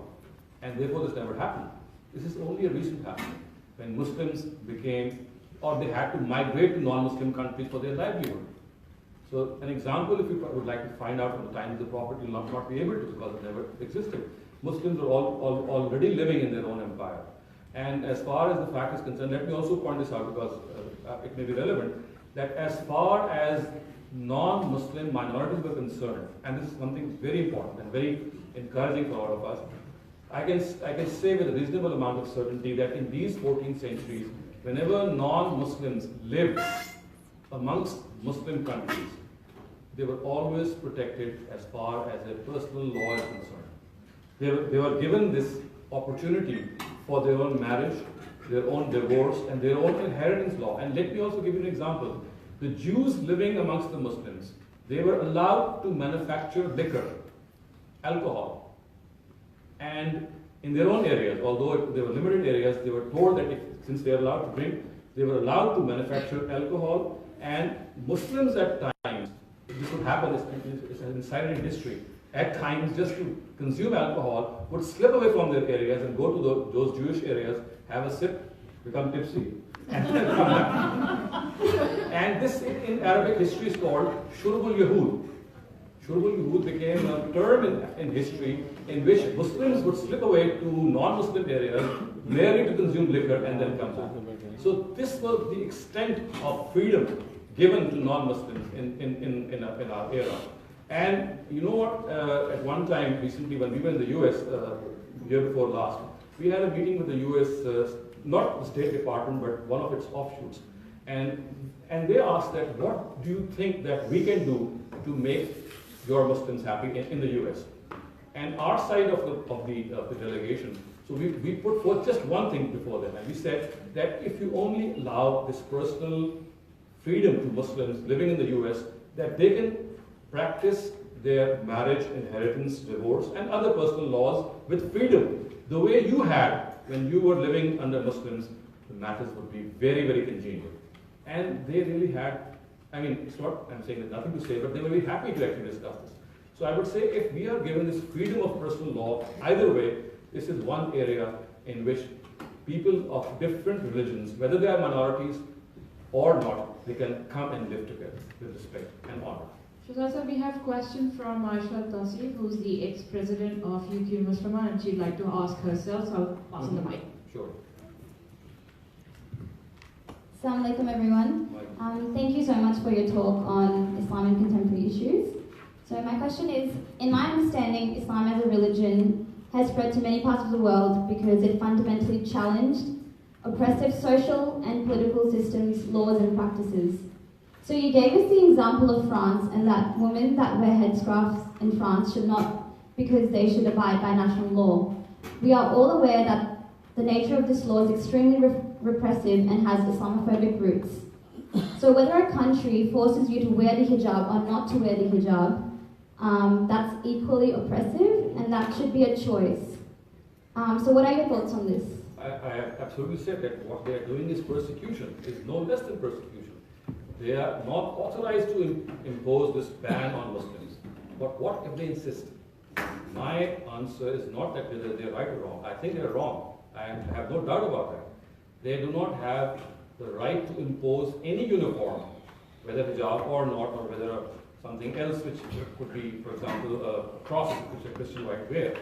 [SPEAKER 3] and therefore this never happened. This is only a recent happening, when Muslims became, or they had to migrate to non-Muslim countries for their livelihood. So an example, if you would like to find out from the time of the Prophet, you'll not be able to because it never existed. Muslims are already living in their own empire. And as far as the fact is concerned, let me also point this out because it may be relevant, that as far as non-Muslim minorities were concerned, and this is something very important and very encouraging for all of us, I can say with a reasonable amount of certainty that in these 14 centuries, whenever non-Muslims lived amongst Muslim countries, they were always protected as far as their personal law is concerned. They were given this opportunity for their own marriage, their own divorce, and their own inheritance law. And let me also give you an example. The Jews living amongst the Muslims, they were allowed to manufacture liquor, alcohol, and in their own areas, although they were limited areas, they were told that since they are allowed to drink, they were allowed to manufacture alcohol, and Muslims at times, this would happen, it's an insider in history, at times just to consume alcohol, would slip away from their areas and go to those Jewish areas, have a sip, become tipsy, and then come back. And this in Arabic history is called Shurbul Yahud. Shurbul Yahud became a term in history in which Muslims would slip away to non-Muslim areas merely to consume liquor and then come back. So this was the extent of freedom given to non-Muslims in our era. And you know what, at one time recently when we were in the US, year before last, we had a meeting with the US, not the State Department, but one of its offshoots. And they asked that, what do you think that we can do to make your Muslims happy in the US? And our side of the delegation, so we put forth just one thing before them, and we said that if you only allow this personal freedom to Muslims living in the US, that they can practice their marriage, inheritance, divorce, and other personal laws with freedom, the way you had when you were living under Muslims, the matters would be very, very congenial. And they really had, I mean, it's not, I'm saying there's nothing to say, but they were very happy to actually discuss this. So I would say if we are given this freedom of personal law, either way, this is one area in which people of different religions, whether they are minorities or not, they can come and live together with respect and honor.
[SPEAKER 2] Shehzad sir, we have a question from Aisha Tasif, who's the ex-president of UK Muslimah, and she'd like to ask herself, so I'll pass on the mic.
[SPEAKER 3] Sure.
[SPEAKER 4] Assalamu alaikum everyone. Thank you so much for your talk on Islam and contemporary issues. So my question is, in my understanding, Islam as a religion has spread to many parts of the world because it fundamentally challenged oppressive social and political systems, laws and practices. So you gave us the example of France and that women that wear headscarves in France should not, because they should abide by national law. We are all aware that the nature of this law is extremely repressive and has Islamophobic roots. So whether a country forces you to wear the hijab or not to wear the hijab, that's equally oppressive and that should be a choice. So what are your thoughts on this?
[SPEAKER 3] I have absolutely said that what they are doing is persecution, is no less than persecution. They are not authorized to impose this ban on Muslims. But what if they insist? My answer is not that whether they're right or wrong. I think they're wrong. I have no doubt about that. They do not have the right to impose any uniform, whether hijab or not, or whether something else which could be, for example, a cross which a Christian might wear.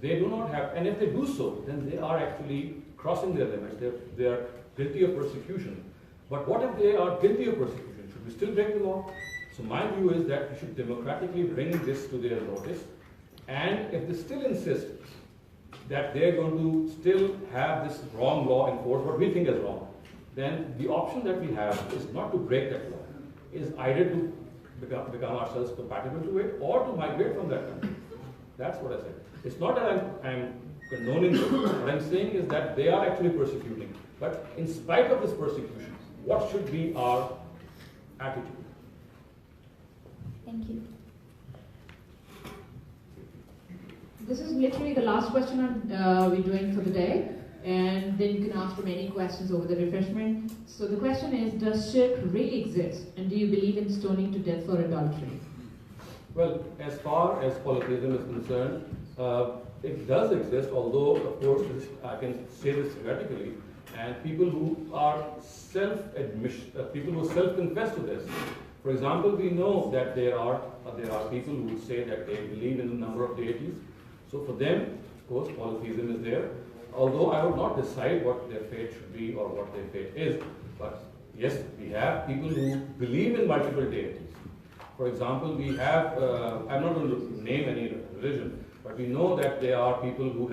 [SPEAKER 3] They do not have, and if they do so, then they are actually crossing their limits. They are guilty of persecution. But what if they are guilty of persecution? Should we still break the law? So my view is that we should democratically bring this to their notice. And if they still insist that they're going to still have this wrong law enforced, what we think is wrong, then the option that we have is not to break that law, is either to become ourselves compatible to it or to migrate from that country. That's what I said. It's not that I'm condoning it. What I'm saying is that they are actually persecuting. But in spite of this persecution, what should be our attitude?
[SPEAKER 4] Thank you.
[SPEAKER 2] This is literally the last question we're doing for the day, and then you can ask from any questions over the refreshment. So the question is, does shirk really exist, and do you believe in stoning to death for adultery?
[SPEAKER 3] Well, as far as polytheism is concerned, it does exist, although, of course, I can say this theoretically, and people who are people who self-confess to this, For example, we know that there are people who would say that they believe in a number of deities. So for them, of course, polytheism is there. Although I would not decide what their fate should be or what their fate is, but yes, we have people who believe in multiple deities. For example, we have, I'm not going to name any religion, but we know that there are people who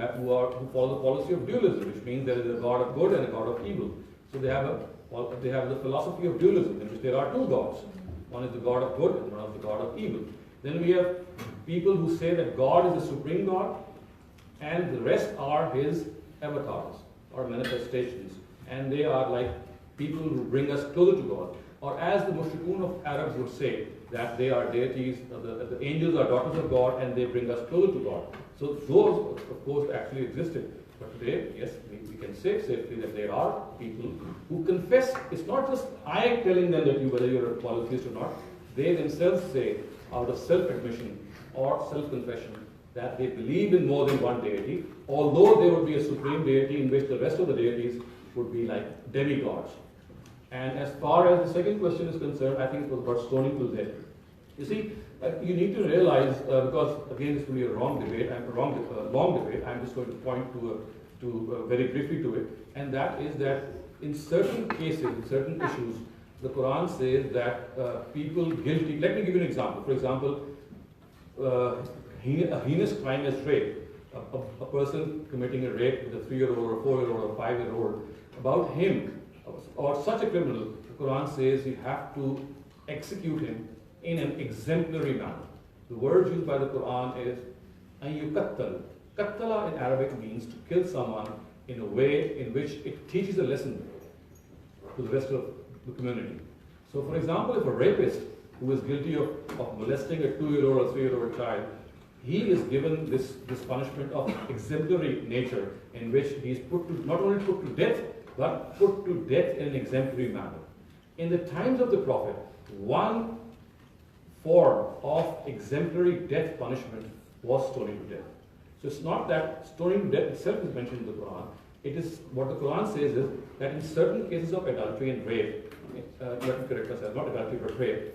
[SPEAKER 3] follow the policy of dualism, which means there is a God of good and a God of evil. So they have the philosophy of dualism, in which there are two gods. One is the God of good and one is the God of evil. Then we have people who say that God is the supreme God and the rest are his avatars or manifestations, and they are like people who bring us closer to God. Or as the mushrikun of Arabs would say, that they are deities, the angels are daughters of God and they bring us closer to God. So those, of course, actually existed. But today, yes, we can say safely that there are people who confess. It's not just I telling them that whether you're a polytheist or not. They themselves say, out of self-admission or self-confession, that they believe in more than one deity, although there would be a supreme deity in which the rest of the deities would be like demigods. And as far as the second question is concerned, I think it was about stoning to death. You see, you need to realize, because again this will be a long debate, long debate, I'm just going to point to very briefly to it, and that is that in certain cases, in certain issues, the Quran says that people guilty, let me give you an example. For example, a heinous crime is rape. A person committing a rape with a 3-year-old or a 4-year-old or a 5-year-old, about him, or such a criminal, the Quran says you have to execute him in an exemplary manner. The word used by the Quran is ayyukattal. Kattala in Arabic means to kill someone in a way in which it teaches a lesson to the rest of the community. So for example, if a rapist who is guilty of molesting a 2-year-old or 3-year-old child, he is given this punishment of exemplary nature in which he is not only put to death, but put to death in an exemplary manner. In the times of the Prophet, one form of exemplary death punishment was stoning to death. So it's not that stoning to death itself is mentioned in the Quran. It is what the Quran says is that in certain cases of adultery and rape, let me correct myself, not adultery but rape,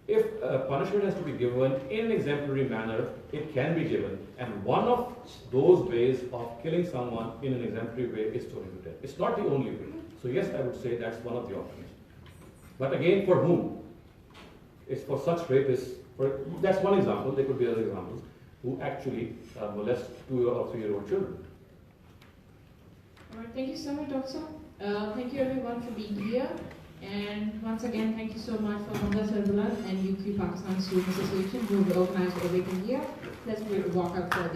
[SPEAKER 3] if punishment has to be given in an exemplary manner, it can be given. And one of those ways of killing someone in an exemplary way is stoning to death. It's not the only way. So yes, I would say that's one of the options. But again, for whom? It's for such rapists. That's one example. There could be other examples who actually molest 2 or 3-year-old children.
[SPEAKER 2] All right, thank you so much, Doctor. Thank you everyone for being here. And once again, thank you so much for Hamza Sarbalan and UQ Pakistan Students Association who organized everything here. Let's walk out for the